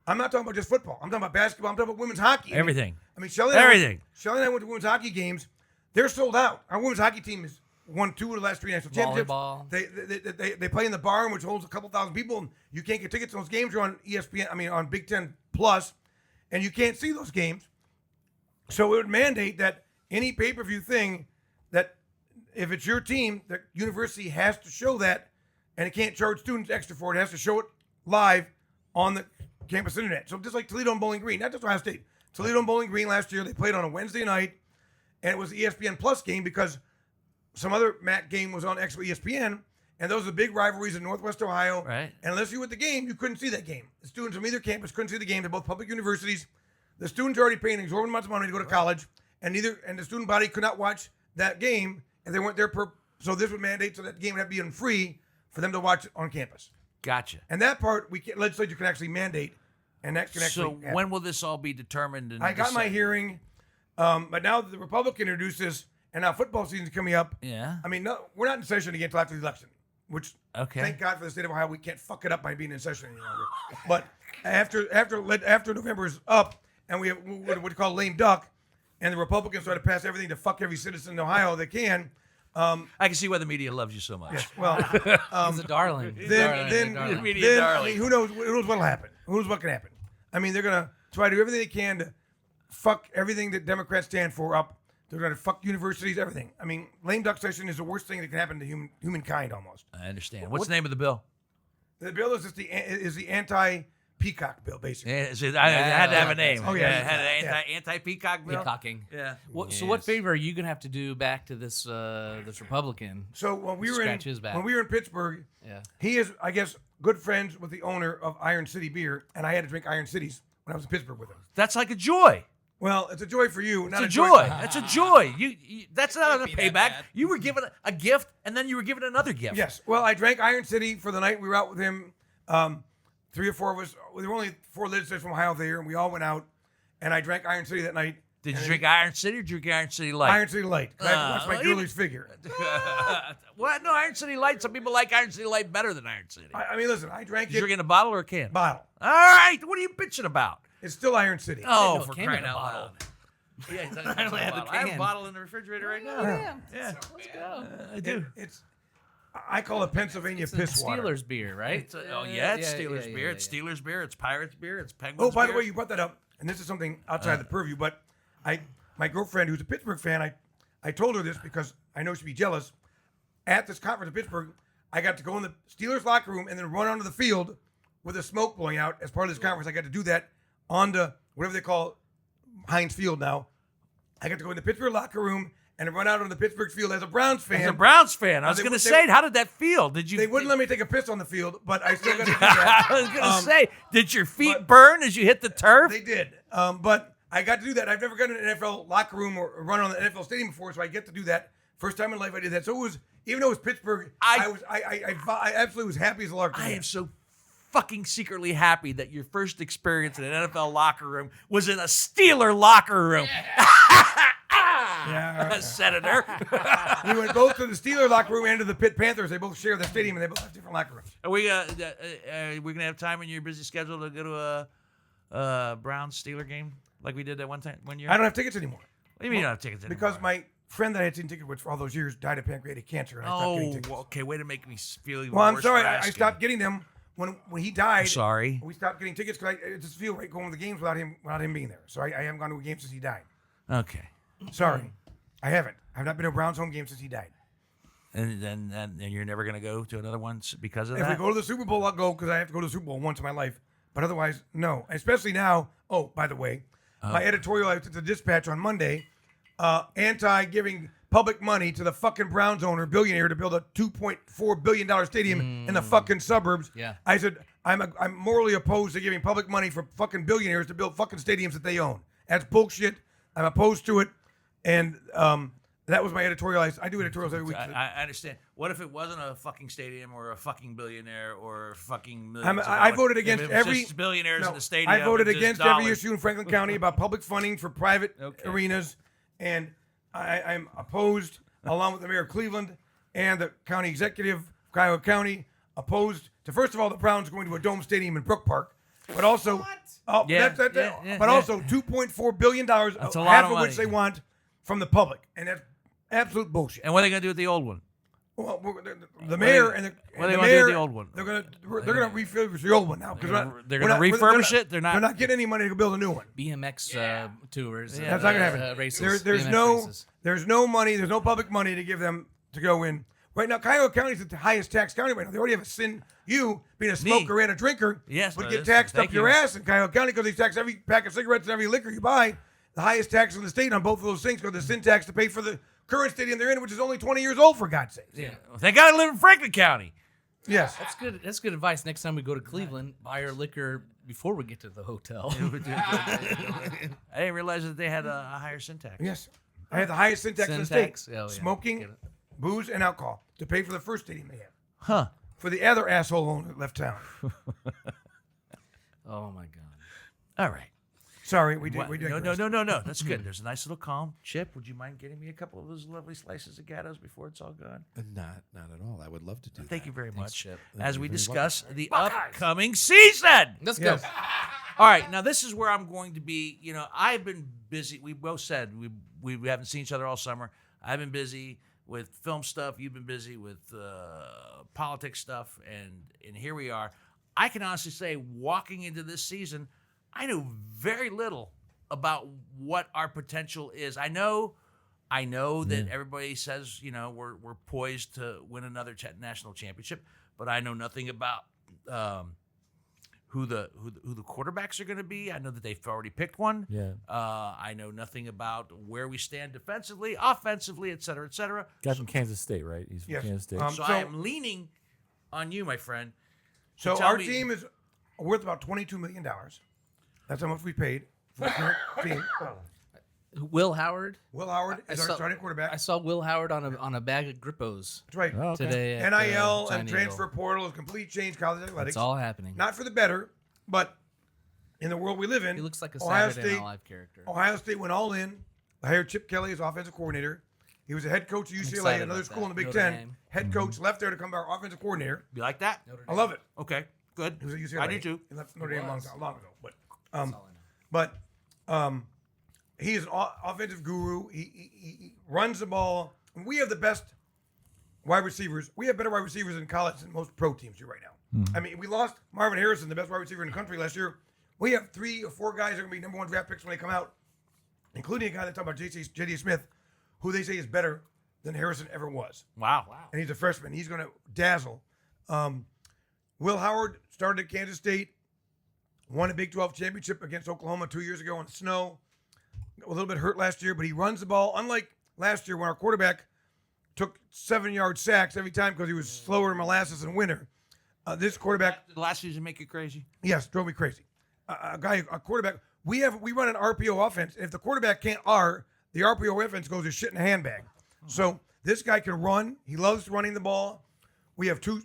S4: I'm not talking about just football. I'm talking about basketball. I'm talking about women's hockey.
S1: Everything.
S4: Shelly and I went to women's hockey games. They're sold out. Our women's hockey team has won 2 of the last 3 national championships.
S5: Volleyball.
S4: They play in the barn, which holds a couple thousand people, and you can't get tickets. Those games are on ESPN. On Big Ten Plus, and you can't see those games. So it would mandate that any pay-per-view thing, that if it's your team, the university has to show that, and it can't charge students extra for it. It has to show it live on the campus internet. So just like Toledo and Bowling Green, not just Ohio State. Toledo and Bowling Green last year, they played on a Wednesday night, and it was the ESPN Plus game because some other MAC game was on extra ESPN, and those are the big rivalries in Northwest Ohio.
S1: Right.
S4: And unless you were at the game, you couldn't see that game. The students from either campus couldn't see the game. They're both public universities. The students are already paying exorbitant amounts of money to go to college, and the student body could not watch that game if they weren't there so this would mandate so that game would have to be free for them to watch it on campus.
S1: Gotcha.
S4: And that part, legislature can actually mandate, and that can actually
S1: So
S4: happen.
S1: when will this all be determined?
S4: I got my hearing, but now the Republican introduced this, and now football season's coming up.
S1: Yeah.
S4: I mean, no, we're not in session again until after the election, which
S1: Okay.
S4: thank God for the state of Ohio, we can't fuck it up by being in session any longer. But after November is up, and we have what we call lame duck, and the Republicans try to pass everything to fuck every citizen in Ohio they can.
S1: I can see why the media loves you so much.
S4: Yes, well,
S5: He's a darling. He's a darling.
S4: then,
S5: He's a darling.
S1: Media
S4: then I
S1: darling.
S4: mean, who knows what'll happen? Who knows what can happen? I mean, they're gonna try to do everything they can to fuck everything that Democrats stand for up. They're gonna fuck universities, everything. I mean, lame duck session is the worst thing that can happen to humankind almost.
S1: I understand. What's the name of the bill?
S4: The bill is just the anti-peacock bill, basically.
S1: Yeah, I had to have a name.
S4: Oh, yeah.
S1: It had an
S4: Yeah.
S1: anti-peacock bill.
S5: Peacocking.
S1: Yeah.
S5: So what favor are you gonna have to do back to this this Republican?
S4: So when we were
S5: Scratch his back.
S4: in Pittsburgh,
S5: Yeah.
S4: he is, I guess, good friends with the owner of Iron City Beer, and I had to drink Iron Cities when I was in Pittsburgh with him.
S1: That's like a joy.
S4: Well, it's a joy for you, not
S1: It's a joy. That's a joy. You that's not a
S2: be that
S1: payback.
S2: bad.
S1: You were given a gift, and then you were given another gift.
S4: Yes. Well, I drank Iron City for the night we were out with him. 3 or 4 of us. There were only 4 legislators from Ohio there, and we all went out. And I drank Iron City that night.
S1: Did you drink Iron City or drink Iron City Light?
S4: Iron City Light. 'Cause I had to watch my
S1: well,
S4: girlies figure.
S1: What? No, Iron City Light. Some people like Iron City Light better than Iron City.
S4: I mean, listen, I drank
S1: Did you
S4: it
S1: drink it in a bottle or a can?
S4: bottle.
S1: All right. What are you bitching about?
S4: It's still Iron City.
S1: Oh,
S5: know
S1: for
S5: it came
S1: crying
S5: in a
S1: out
S5: bottle.
S1: loud. Yeah,
S5: I only had the
S1: I have a
S5: can.
S1: bottle in the refrigerator right now. Yeah.
S5: Let's go.
S1: I do.
S4: It's I call it Pennsylvania piss water.
S5: Steelers beer, right?
S1: It's it's Steelers beer. It's Steelers beer. It's Pirates beer. It's Penguins
S4: Oh, by the
S1: beer.
S4: way, you brought that up, and this is something outside the purview, but my girlfriend, who's a Pittsburgh fan, I told her this because I know she'd be jealous. At this conference in Pittsburgh, I got to go in the Steelers locker room and then run onto the field with the smoke blowing out as part of this conference. I got to do that on the, whatever they call Heinz Field now. I got to go in the Pittsburgh locker room and run out on the Pittsburgh field as a Browns fan.
S1: As a Browns fan, I was
S4: they
S1: going to
S4: would-
S1: say, how did that feel? Did you?
S4: They wouldn't let me take a piss on the field, but I still got to do that.
S1: I was going to say, did your feet
S4: but-
S1: burn as you hit the turf?
S4: They did. But I got to do that. I've never gone to an NFL locker room or run on the NFL stadium before, so I get to do that. First time in life I did that. So it was, even though it was Pittsburgh, I absolutely was happy as a lark.
S1: I am so fucking secretly happy that your first experience in an NFL locker room was in a Steeler locker room.
S4: Yeah.
S1: Senator.
S4: We went both to the Steelers locker room and to the Pitt Panthers. They both share the stadium, and they both have different locker rooms.
S1: Are we we're going to have time in your busy schedule to go to a Browns Steeler game like we did that one year?
S4: I don't have tickets anymore
S1: What do you mean you don't have tickets anymore?
S4: because my friend that I had seen tickets with for all those years died of pancreatic cancer, and I stopped getting tickets.
S1: Okay. Way to make me feel even
S4: Well, I'm
S1: worse
S4: sorry.
S1: for
S4: I
S1: asking.
S4: stopped getting them when he died.
S1: I'm sorry.
S4: We stopped getting tickets because I just feel right going to the games without him being there. So I haven't gone to a game since he died.
S1: Okay.
S4: Sorry, I haven't. I've not been to a Browns home game since he died.
S1: And you're never going to go to another one because of
S4: If
S1: that?
S4: we go to the Super Bowl, I'll go because I have to go to the Super Bowl once in my life. But otherwise, no. Especially now. Oh, by the way, my editorial I took the Dispatch on Monday, anti-giving public money to the fucking Browns owner, billionaire, to build a $2.4 billion stadium in the fucking suburbs.
S5: Yeah.
S4: I said, I'm morally opposed to giving public money for fucking billionaires to build fucking stadiums that they own. That's bullshit. I'm opposed to it. And that was my editorial. I do editorials every week.
S1: I understand. What if it wasn't a fucking stadium or a fucking billionaire or a fucking millions of
S4: I
S1: dollars?
S4: voted
S1: If
S4: against
S1: it was
S4: every
S1: just billionaires
S4: no,
S1: in the stadium.
S4: I voted
S1: and just
S4: against every
S1: dollars.
S4: issue in Franklin County about public funding for private
S1: Okay.
S4: arenas, and I'm opposed, along with the mayor of Cleveland and the county executive of Cuyahoga County, opposed to, first of all, the Browns going to a dome stadium in Brook Park, but also,
S1: Yeah,
S4: but
S1: yeah.
S4: also $2.4 billion,
S1: That's a lot
S4: half
S1: of
S4: of which
S1: money.
S4: they want from the public, and that's absolute bullshit.
S1: And what are they going to do with the old one?
S4: Well, the mayor and the
S1: what do they
S4: and
S1: wanna
S4: the
S1: do with
S4: mayor,
S1: the old one?
S4: They're gonna refurbish the old one now because
S1: They're gonna refurbish it? They're not
S4: getting any money to build a new one.
S5: BMX tours.
S1: Yeah,
S4: That's not gonna happen.
S5: Races.
S4: There's no money. There's no public money to give them to go in. Right now, Cuyahoga County is the highest tax county right now. They already have a sin. You, being a smoker and a drinker,
S1: Yes,
S4: would
S1: no,
S4: get
S1: this-
S4: taxed
S1: thank
S4: up your
S1: you.
S4: ass in Cuyahoga County because they tax every pack of cigarettes and every liquor you buy. The highest tax in the state on both of those things, because the sin tax to pay for the current stadium they're in, which is only 20 years old, for God's sake.
S1: Yeah. They got to live in Franklin County.
S4: Yes.
S5: That's good. That's good advice. Next time we go to Cleveland, buy our liquor before we get to the hotel.
S1: I didn't realize that they had a higher sin tax.
S4: Yes. I had the highest sin tax in the
S5: Sin tax?
S4: state.
S5: Oh, yeah.
S4: Smoking,
S5: Get it.
S4: booze, and alcohol to pay for the first stadium they had.
S1: Huh.
S4: For the other asshole owner that left town.
S5: Oh my god.
S1: All right.
S4: Sorry, we did.
S1: What?
S4: We did.
S1: No. That's good. There's a nice little calm. Chip, would you mind getting me a couple of those lovely slices of gattos before it's all gone?
S2: Not at all. I would love to do that.
S1: Thank you very much.
S5: Chip.
S1: As we
S2: very
S1: discuss the upcoming season.
S5: Let's
S4: Yes.
S5: go.
S1: All right, now this is where I'm going to be. I've been busy. We both said we haven't seen each other all summer. I've been busy with film stuff. You've been busy with politics stuff, and here we are. I can honestly say, walking into this season, I knew very little about what our potential is. I know that everybody says we're poised to win another national championship, but I know nothing about who the quarterbacks are going to be. I know that they've already picked one.
S3: Yeah.
S1: I know nothing about where we stand defensively, offensively, et cetera, et cetera.
S3: Guy from Kansas State, right? He's from
S4: Yes.
S3: Kansas State.
S1: So I am leaning on you, my friend.
S4: So
S1: tell
S4: our
S1: me-
S4: team is worth about $22 million. That's how much we paid for the current team.
S5: Will Howard.
S4: Will Howard is our starting quarterback.
S5: I saw Will Howard on a bag of Grippos
S4: That's right.
S3: Oh, okay.
S5: today. at,
S4: NIL
S5: China
S4: and
S5: Eagle.
S4: transfer portal is complete change college athletics.
S5: It's all happening.
S4: Not for the better, but in the world we live in,
S5: He looks like a
S4: Ohio
S5: Saturday
S4: State,
S5: Night Live character.
S4: Ohio State went all in. Hired Chip Kelly as offensive coordinator. He was a head coach at
S5: excited
S4: UCLA, another
S5: about
S4: school in the
S5: that.
S4: Big
S5: Notre
S4: Ten.
S5: Dame.
S4: Head coach left there to come our offensive coordinator.
S1: You like that?
S4: I love it.
S1: Okay, good.
S4: He was at UCLA.
S1: I do too.
S4: He left Notre Dame a long ago.
S5: That's all I know.
S4: But he is an offensive guru. He runs the ball. We have the best wide receivers. We have better wide receivers in college than most pro teams do right now. I mean, we lost Marvin Harrison, the best wide receiver in the country last year. We have 3 or 4 guys that are going to be #1 draft picks when they come out, including a guy that talk about J.D. Smith, who they say is better than Harrison ever was.
S1: Wow.
S4: And he's a freshman. He's going to dazzle. Will Howard started at Kansas State, won a Big 12 championship against Oklahoma 2 years ago in the snow. A little bit hurt last year, but he runs the ball. Unlike last year when our quarterback took 7-yard sacks every time because he was slower in molasses in winter. This quarterback,
S1: Did last season make you crazy?
S4: yes, drove me crazy. A quarterback. We run an RPO offense. If the quarterback can't the RPO offense goes to shit in a handbag. So this guy can run. He loves running the ball. We have two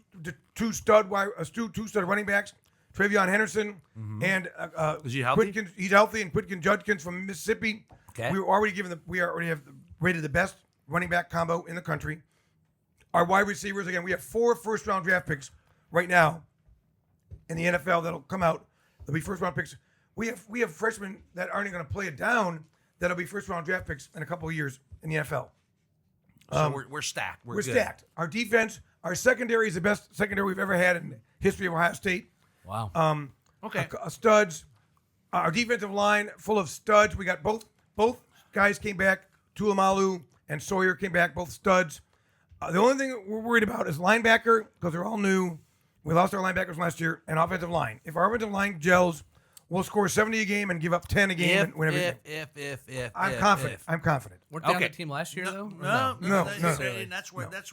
S4: stud running backs, Travion Henderson and
S1: Is he healthy?
S4: Quidkin, he's healthy, and Quidkin Judkins from Mississippi.
S1: Okay.
S4: We already have rated the best running back combo in the country. Our wide receivers, again, we have 4 first-round draft picks right now in the NFL that'll come out. They'll be first-round picks. We have freshmen that aren't going to play it down that'll be first-round draft picks in a couple of years in the NFL.
S1: So we're stacked. We're good.
S4: stacked. Our defense, our secondary is the best secondary we've ever had in the history of Ohio State.
S5: Wow.
S1: Okay.
S4: Studs. Our defensive line full of studs. We got both guys came back. Tulamalu and Sawyer came back, both studs. The only thing we're worried about is linebacker because they're all new. We lost our linebackers last year, and offensive line. If our offensive line gels, we'll score 70 a game and give up 10 a game and win everything.
S1: If
S4: I'm confident. I'm confident.
S5: Weren't they on
S1: Okay.
S5: the team last year though? Or
S4: No.
S1: And that's where that's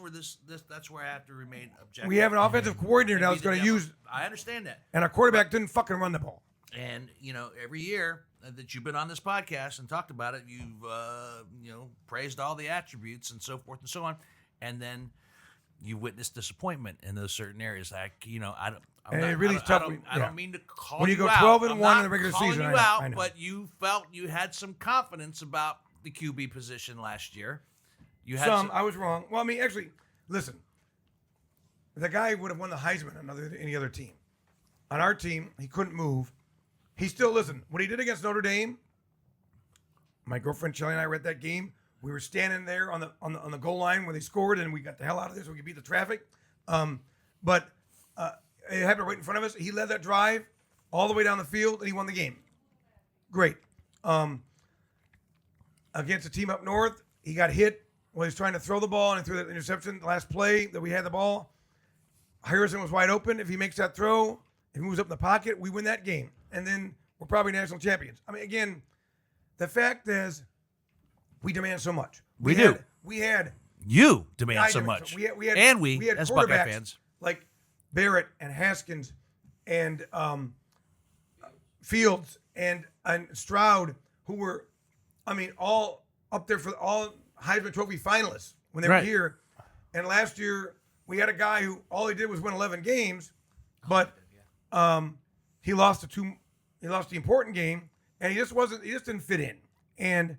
S1: where I have to remain objective.
S4: We have an offensive coordinator now that's going to use,
S1: I understand that.
S4: and our quarterback didn't fucking run the ball.
S1: And every year that you've been on this podcast and talked about it, you've praised all the attributes and so forth and so on, and then you witnessed disappointment in those certain areas. Like
S4: And it really is tough
S1: I don't mean to call
S4: when you go
S1: out.
S4: 12-1
S1: I'm not
S4: in the regular
S1: calling
S4: season.
S1: you out,
S4: I know.
S1: but you felt you had some confidence about the QB position last year. You had
S4: I was wrong. Well, I mean, actually, listen. The guy would have won the Heisman on any other team. On our team, he couldn't move. He still, listen, what he did against Notre Dame, my girlfriend Shelly and I were at that game. We were standing there on the goal line where they scored, and we got the hell out of there so we could beat the traffic. But it happened right in front of us. He led that drive all the way down the field, and he won the game. Great. Against a team up north, he got hit while he was trying to throw the ball and threw that interception. The last play that we had the ball, Harrison was wide open. If he makes that throw, if he moves up in the pocket, we win that game. And then we're probably national champions. I mean, again, the fact is we demand so much.
S1: We do.
S4: We had
S1: you demand
S4: I
S1: so
S4: do.
S1: much,
S4: We had
S1: as Buckeye
S4: quarterbacks
S1: fans.
S4: like Barrett and Haskins and Fields and Stroud, who were, I mean, all up there for all Heisman Trophy finalists when they were
S1: Right.
S4: here. And last year we had a guy who all he did was win 11 games, but he lost the important game and he just didn't fit in. And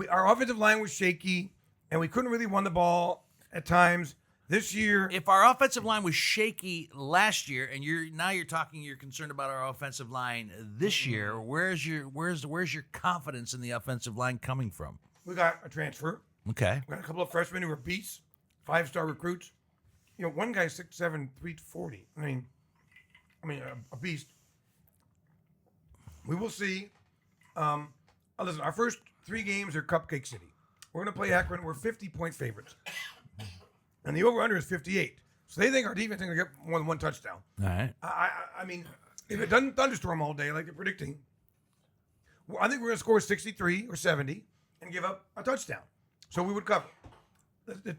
S4: our offensive line was shaky, and we couldn't really run the ball at times. This year,
S1: If our offensive line was shaky last year, and you're concerned about our offensive line this year, where's your confidence in the offensive line coming from?
S4: we got a transfer.
S1: Okay.
S4: We got a couple of freshmen who were beasts, 5-star recruits. One guy's 6'7", 340. I mean, a beast. We will see. Listen, our first 3 games are Cupcake City. We're going to play Akron. We're 50-point favorites. And the over-under is 58. So they think our defense is going to get more than 1 touchdown.
S1: All right.
S4: I mean, if it doesn't thunderstorm all day like they're predicting, I think we're going to score 63 or 70 and give up a touchdown. So we would cover.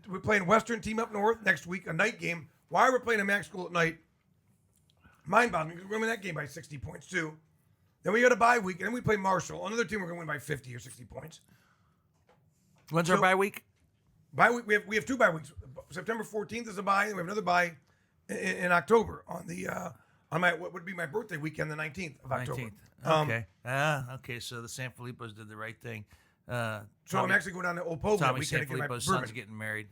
S4: We're playing Western Team up north next week, a night game. Why we're playing a MAC school at night, mind-boggling, because we're going to win that game by 60 points too. Then we got a bye week, and then we play Marshall. Another team we're going to win by 50 or 60 points.
S1: When's our bye week?
S4: Bye week. We have 2 bye weeks. September 14th is a bye, and we have another bye in October on what would be my birthday weekend, the 19th of October.
S1: 19th. Okay. Okay. So the San Filippo's did the right thing.
S4: So I'm actually going down to Old Pogo that
S1: Tommy
S4: weekend to get my
S1: Sanfilippo's
S4: bourbon.
S1: son's getting married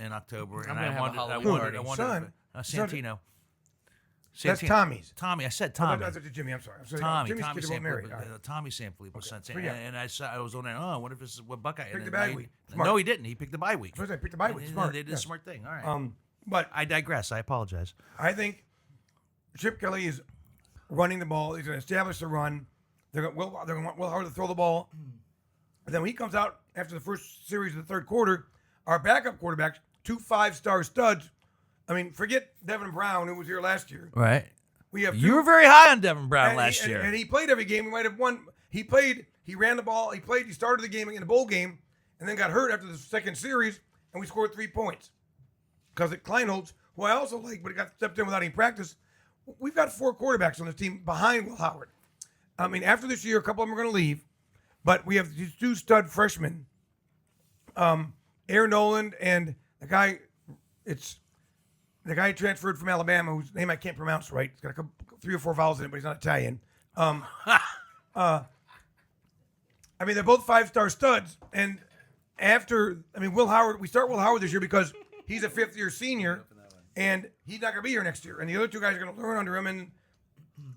S1: in October,
S5: I'm
S1: and
S5: gonna
S1: I
S5: have a
S1: wondered,
S5: Halloween party.
S4: Son?
S1: Santino.
S4: That's
S1: Santino.
S4: Tommy's.
S1: Tommy, I said
S4: Oh,
S1: Tommy.
S4: that's Jimmy. I'm sorry.
S1: Tommy
S4: Jimmy's kids are both married. All right.
S1: Tommy Sanfilippo's son.
S4: forget.
S1: And I was wondering, what if it's what Buckeye?
S4: Picked the bye week.
S1: No,
S4: Smart.
S1: he didn't. He picked the bye week.
S4: First I picked the bye week.
S1: And
S4: Smart.
S1: They did a smart thing. All right.
S4: But
S1: I digress. I apologize.
S4: I think Chip Kelly is running the ball. He's going to establish the run. They're going to want Will Howard to throw the ball. And then when he comes out after the first series of the third quarter, our backup quarterbacks, 2 5-star studs. I mean, forget Devin Brown, who was here last year.
S1: Right.
S4: We have
S1: You were very high on Devin Brown last year.
S4: And he played every game. We might have won. He ran the ball. He started the game in the bowl game, and then got hurt after the second series, and we scored 3 points. Because at Kleinholtz, who I also like, but he got stepped in without any practice, we've got 4 quarterbacks on this team behind Will Howard. I mean, after this year, a couple of them are going to leave, but we have these 2 stud freshmen, Aaron Noland and the guy transferred from Alabama, whose name I can't pronounce right. He's got 3 or 4 vowels in it, but he's not Italian. I mean, they're both 5-star studs. And Will Howard, we start Will Howard this year because he's a 5th-year senior, and he's not going to be here next year. And the other 2 guys are going to learn under him, and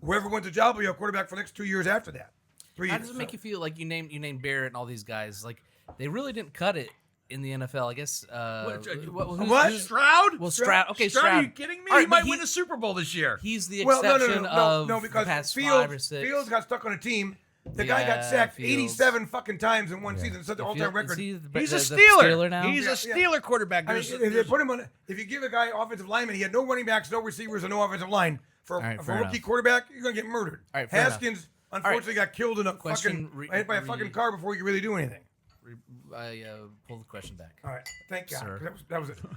S4: whoever wins the job will be a quarterback for the next 2 years after that. 3 years.
S5: How does it make you feel like you named Barrett and all these guys? Like they really didn't cut it in the NFL, I guess.
S4: What?
S1: Stroud?
S5: Well, Stroud. Okay,
S1: Stroud. Are
S5: Stroud.
S1: you kidding me?
S5: All right,
S1: he might
S5: but
S1: win a Super Bowl this year.
S5: He's the
S4: Well,
S5: exception of
S4: no, because
S5: the past
S4: Fields,
S5: 5 or 6.
S4: Fields got stuck on a team. The guy got sacked
S5: Fields.
S4: 87 fucking times in one season. Set the all-time record.
S1: He's a
S5: the
S1: Steeler.
S5: Steeler now?
S1: He's a Steeler quarterback.
S4: I mean, if they put him on, if you give a guy offensive lineman, he had no running backs, no receivers, and no offensive line. For
S5: right,
S4: a
S5: fair
S4: rookie
S5: enough.
S4: quarterback, you're gonna get murdered.
S5: All right, fair
S4: Haskins unfortunately got killed in a
S5: Question
S4: hit by a fucking car before he could really do anything.
S5: I pull the question back.
S4: All right, thank God.
S5: Sir.
S4: 'Cause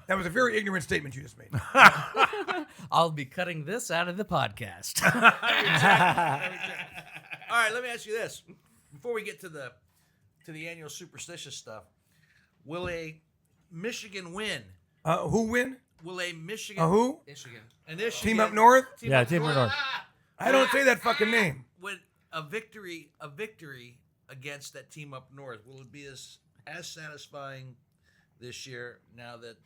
S4: that was a very ignorant statement you just made.
S5: I'll be cutting this out of the podcast.
S1: All right, let me ask you this: before we get to the annual superstitious stuff, will a Michigan win?
S4: Who win?
S1: Will a Michigan
S4: Who?
S5: Michigan.
S4: Team up north?
S3: Yeah, Team Up North.
S4: I don't say that fucking name.
S1: Would a victory against that team up north, will it be as satisfying this year now that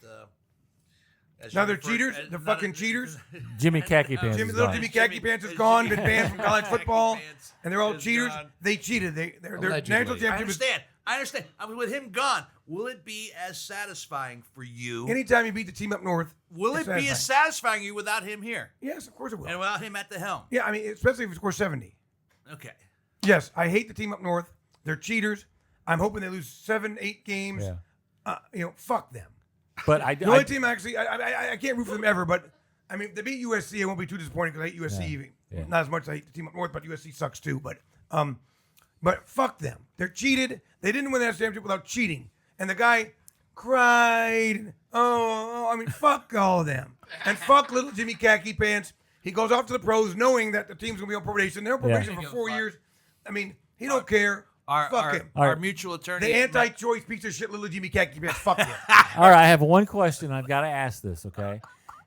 S1: as
S4: Now
S1: you
S4: they're
S1: referred-
S4: cheaters?
S1: as-
S4: They're
S1: not
S4: fucking
S1: as-
S4: cheaters?
S3: Jimmy Khaki Pants.
S4: Jimmy,
S3: is
S4: little
S3: gone.
S4: Jimmy Khaki
S1: Jimmy-
S4: Pants is gone, been
S1: Jimmy-
S4: banned from college
S1: Khaki
S4: football,
S1: Pants
S4: and they're all
S1: is
S4: cheaters.
S1: gone.
S4: They cheated. Their
S5: Allegedly.
S4: national
S1: I
S4: championship.
S1: understand. I mean, with him gone, will it be as satisfying for you?
S4: Anytime you beat the team up north,
S1: Will
S4: it's
S1: it be as satisfying you without him here
S4: Yes, of course it will.
S1: and without him at the helm?
S4: Yeah, I mean, especially if we score 70.
S1: Okay.
S4: Yes, I hate the team up north. They're cheaters. I'm hoping they lose 7-8 games.
S3: Yeah.
S4: Fuck them.
S3: But I
S4: The only team actually, I can't root for them ever, but I mean, they beat USC. I won't be too disappointed because I hate USC.
S3: Yeah.
S4: Not as much as I hate the team up north, but USC sucks too. But fuck them. They're cheated. They didn't win that championship without cheating. And the guy cried. I mean, fuck all of them. And fuck little Jimmy Khaki Pants. He goes off to the pros knowing that the team's going to be on probation. They're on probation for 4 years. I mean, he don't care. Fuck him.
S1: Our mutual attorney.
S4: The anti-choice piece of shit little Jimmy Khaki Pants. Fuck him.
S3: All right, I have one question. I've got to ask this, okay?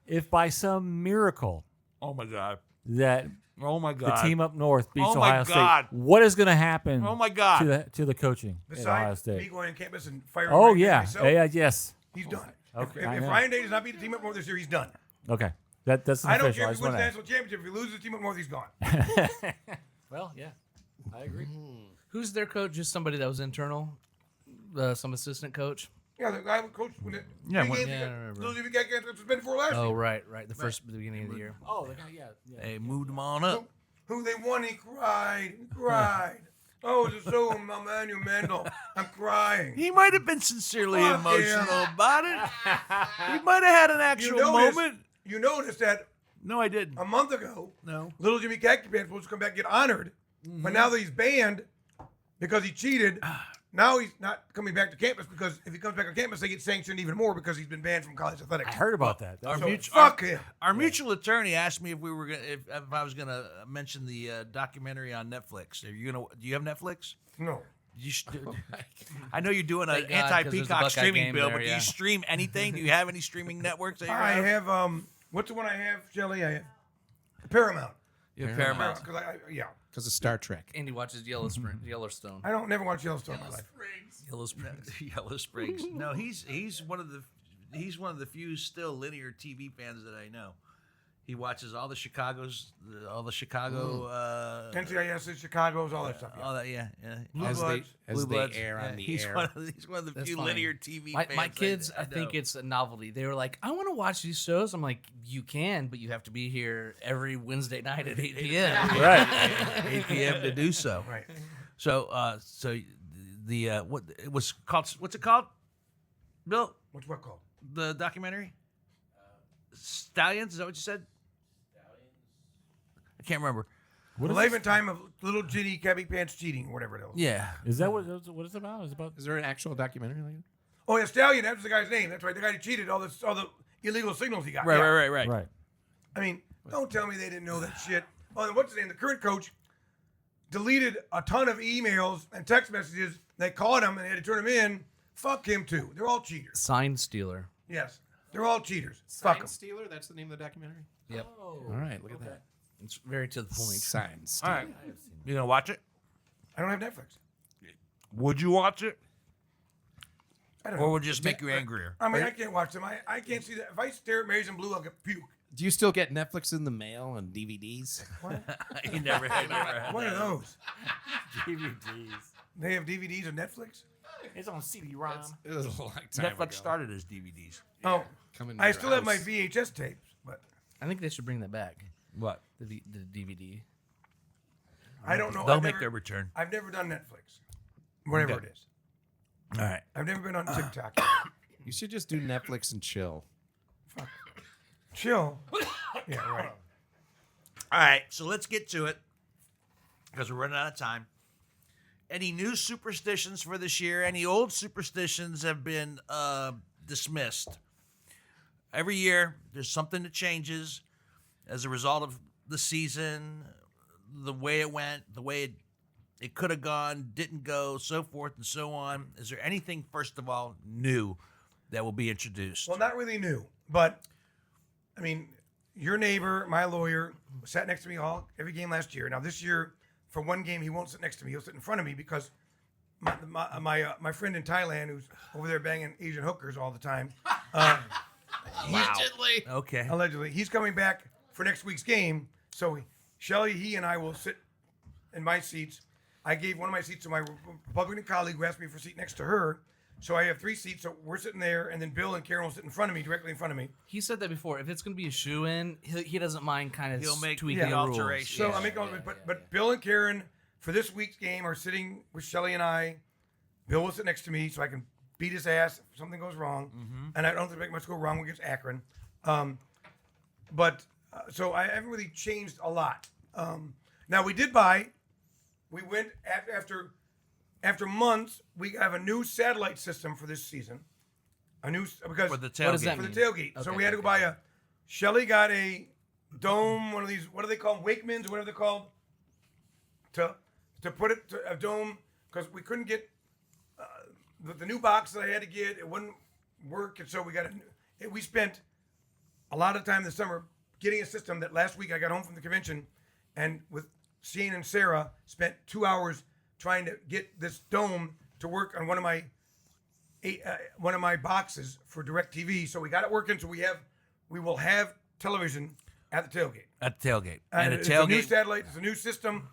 S3: If by some miracle,
S1: Oh my God.
S3: that
S1: Oh my
S3: the
S1: God.
S3: team up north beats
S1: Oh my
S3: Ohio
S1: God.
S3: State, what is going to happen
S1: Oh my God.
S3: to the coaching at Ohio
S4: Besides
S3: State?
S4: me going on campus and firing.
S3: Oh
S4: Ryan Day
S3: yeah,
S4: myself,
S3: yes.
S4: he's done.
S3: Okay,
S4: If
S3: I know.
S4: Ryan Day does not beat the team up north this year, he's done.
S3: Okay, that's
S4: I don't
S3: official.
S4: care if
S3: just
S4: he wins
S3: wanna
S4: the
S3: ask.
S4: national championship. If he loses the team up north, he's gone.
S3: Well, yeah, I agree.
S5: Who's their coach? Just somebody that was internal, some assistant coach.
S4: Yeah, the guy who coached when it.
S1: Yeah,
S4: three
S1: when-
S4: games
S5: Yeah, I
S4: ago,
S5: remember.
S4: those of you guys got suspended for last
S5: Oh,
S4: year.
S5: right. The beginning of the year.
S3: Oh, yeah.
S1: They moved them on up.
S4: Who they won, he cried. He cried. Oh, it's so monumental. I'm crying.
S1: He might have been sincerely
S4: Fuck
S1: emotional
S4: him.
S1: about it. He might have had an actual moment.
S4: You noticed that
S1: No, I didn't.
S4: a month ago,
S1: No.
S4: little Jimmy Khaki Pants was supposed to come back and get honored. But now that he's banned because he cheated, now he's not coming back to campus because if he comes back on campus, they get sanctioned even more because he's been banned from college athletics.
S3: I heard about that.
S1: Our
S4: So
S1: mutual-
S4: fuck him.
S1: Our mutual attorney asked me if we were gonna, if I was gonna mention the documentary on Netflix. Are you gonna? Do you have Netflix?
S4: No.
S1: You I know you're doing an
S5: Thank God, 'cause there's a
S1: anti-peacock
S5: Buckeye
S1: streaming
S5: game
S1: bill,
S5: there,
S1: but do
S5: yeah.
S1: you stream anything? Do you have any streaming networks? That you
S4: I have, what's the one I have, Shelly? I have Paramount.
S1: You have Paramount.
S4: Because yeah.
S2: Because of Star Trek.
S5: Andy watches Yellowstone.
S4: I don't never watch Yellowstone in my life.
S1: Yellow Springs. Yellow Springs. No, he's one of the few still linear TV fans that I know. He watches all the Chicago.
S4: NCIS, Chicago's, all that stuff. Yeah.
S1: All that, yeah.
S4: Blue
S2: As
S4: Bloods.
S2: they
S1: Blue Bloods.
S2: air on
S1: Yeah,
S2: the
S1: he's
S2: air.
S1: He's one of the
S5: That's
S1: few
S5: funny.
S1: linear TV
S5: My
S1: fans.
S5: kids, I think
S1: know.
S5: it's a novelty. They were like, I want to watch these shows. I'm like, you can, but you have to be here every Wednesday night at 8 p.m.
S3: Right.
S1: 8 p.m. to do so.
S4: Right.
S1: So, the what it was called? What's it called? Bill,
S4: What's what called?
S1: the documentary. Stallions. Is that what you said? I can't remember.
S3: What
S4: The
S3: is,
S4: life and time of little Ginny Cabby Pants cheating, or whatever it was.
S1: Yeah.
S3: is that what it's about? Is it about?
S2: Is there an actual documentary like that?
S4: Oh yeah, Stallion. That was the guy's name. That's right. The guy who cheated all the illegal signals he got. Yeah.
S1: Right.
S3: Right.
S4: I mean, don't tell me they didn't know that shit. Oh, and what's his name? The current coach deleted a ton of emails and text messages. They caught him and they had to turn him in. Fuck him too. They're all cheaters.
S5: Sign stealer.
S4: Yes, they're all cheaters. Fuck them.
S2: Sign Stealer? That's the name of the documentary?
S5: Yep.
S2: All right, look at that.
S5: It's very to the point.
S2: Sign
S1: All
S2: Stealer.
S1: right. You gonna watch it?
S4: I don't have Netflix.
S1: Would you watch it,
S4: I don't
S1: or
S4: know.
S1: would it just make you angrier?
S4: I mean, I can't watch them. I can't see that. If I stare at Marys in Blue, I'll get puke.
S2: Do you still get Netflix in the mail and DVDs?
S1: you never had
S4: What are those?
S3: DVDs.
S4: They have DVDs of Netflix?
S3: It's on CD-ROM.
S2: It was a long time ago.
S1: Netflix started as DVDs.
S4: Oh,
S2: Coming to
S4: I
S2: your
S4: still have my
S2: house.
S4: VHS tapes, but
S5: I think they should bring that back.
S1: What?
S5: The DVD.
S4: I don't know.
S1: They'll
S4: I've
S1: make
S4: never-
S1: their return.
S4: I've never done Netflix, whatever
S1: Okay.
S4: it is.
S1: All right.
S4: I've never been on TikTok.
S2: You should just do Netflix and chill.
S4: Chill. Yeah, right.
S1: All right. So let's get to it because we're running out of time. Any new superstitions for this year? Any old superstitions have been dismissed? Every year, there's something that changes as a result of the season, the way it went, the way it could have gone, didn't go, so forth and so on. Is there anything, first of all, new that will be introduced?
S4: Well, not really new, but I mean, your neighbor, my lawyer, sat next to me every game last year. Now this year, for one game, he won't sit next to me. He'll sit in front of me because my friend in Thailand, who's over there banging Asian hookers all the time,
S1: Okay.
S4: allegedly, he's coming back for next week's game. So Shelly, he and I will sit in my seats. I gave one of my seats to my Republican colleague who asked me for a seat next to her. So I have 3 seats. So we're sitting there, and then Bill and Karen will sit in front of me, directly in front of me.
S5: He said that before. If it's going to be a shoe-in, he doesn't mind kind of
S1: He'll make
S5: tweaking
S1: the
S5: the rules.
S1: alteration.
S4: So
S1: Yeah,
S4: I make all, but Bill and Karen for this week's game are sitting with Shelly and I. Bill will sit next to me so I can beat his ass if something goes wrong, and I don't think much go wrong against Akron. So I haven't really changed a lot. Now we did buy. We went after months. We have a new satellite system for this season. Because
S1: For the
S5: What does
S1: tailgate.
S5: that
S4: for the
S5: mean?
S4: tailgate. So
S5: Okay,
S4: we had to go buy a. Shelly got a dome, one of these. What do they call them? Wakemans, or whatever they're called. To put it to a dome because we couldn't get the new box that I had to get. It wouldn't work, and so we got we spent a lot of time this summer getting a system that last week I got home from the convention, and with Shane and Sarah spent 2 hours trying to get this dome to work on one of my boxes for DirecTV. So we got it working. So we will have television at the tailgate.
S1: At the tailgate.
S4: And
S1: a
S4: it's a new satellite. It's a new system,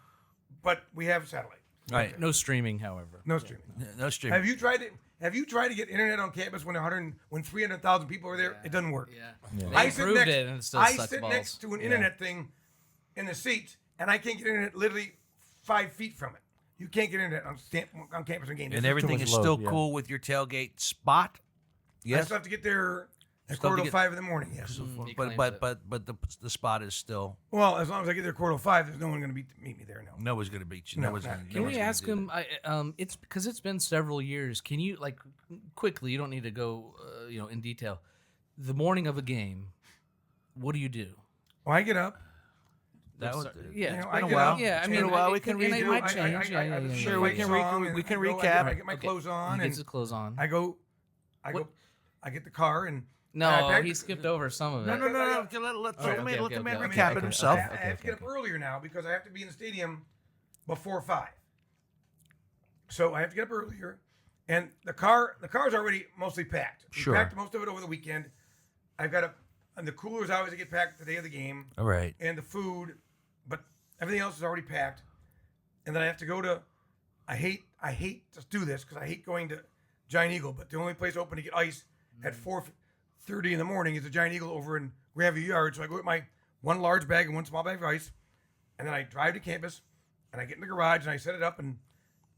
S4: but we have satellite.
S1: Right.
S5: No streaming, however.
S4: No streaming.
S1: No streaming.
S4: Have you tried it? Have you tried to get internet on campus when 300,000 people are there? It doesn't work.
S5: Yeah.
S4: I
S5: They
S4: sit
S5: improved
S4: next,
S5: it, and it still
S4: I
S5: sucks
S4: sit
S5: balls.
S4: next to an internet thing in the seat, and I can't get internet literally 5 feet from it. You can't get internet on campus on games.
S1: And everything
S3: much
S1: is
S3: load,
S1: still
S3: yeah.
S1: cool with your tailgate spot?
S4: I
S1: Yes.
S4: still have to get there at
S1: Still have to
S4: 4:05 in the morning. Yes.
S5: He
S1: But
S5: claims
S1: but the spot is still
S4: Well, as long as I get there 4:05, there's no one going to meet me there. No.
S1: nobody's going to beat you.
S4: No,
S1: Nobody's
S4: not-
S1: gonna,
S5: Can
S1: nobody's
S5: we
S1: gonna
S5: ask
S1: do
S5: him? It's because it's been several years. Can you quickly? You don't need to go, in detail. The morning of a game, what do you do?
S4: Well, I get up.
S1: that.
S5: So-
S1: Yeah,
S4: You
S1: it's
S4: know,
S1: been
S4: I
S1: a
S4: get
S1: while.
S4: up,
S5: Yeah, I
S1: It's
S5: mean,
S1: been a while. We
S5: it
S1: can
S5: can-
S1: redo.
S5: it might
S4: I-
S5: change.
S4: I-
S5: Yeah,
S4: I-
S5: yeah,
S1: Sure,
S4: the
S1: we
S4: fight
S1: can
S4: song,
S1: we
S4: and
S1: can
S4: I go,
S1: recap.
S4: I get my clothes on,
S5: He
S4: and
S5: gets his clothes on.
S4: I get the car, and I
S5: No,
S4: packed
S5: he
S4: it.
S5: skipped over some of it.
S1: No. Let
S5: Okay,
S1: let the man
S5: okay,
S1: recap
S5: okay,
S1: it himself.
S4: I have to get up earlier now because I have to be in the stadium before 5. So I have to get up earlier, and the car's already mostly packed. We
S1: Sure.
S4: packed most of it over the weekend. I've got and the coolers always get packed the day of the game,
S1: All right.
S4: and the food, but everything else is already packed. And then I have to go to. I hate to do this because I hate going to Giant Eagle, but the only place open to get ice at 4:30 in the morning is the Giant Eagle over in Grandview Yard. So I go with my one large bag and one small bag of ice, and then I drive to campus, and I get in the garage and I set it up, and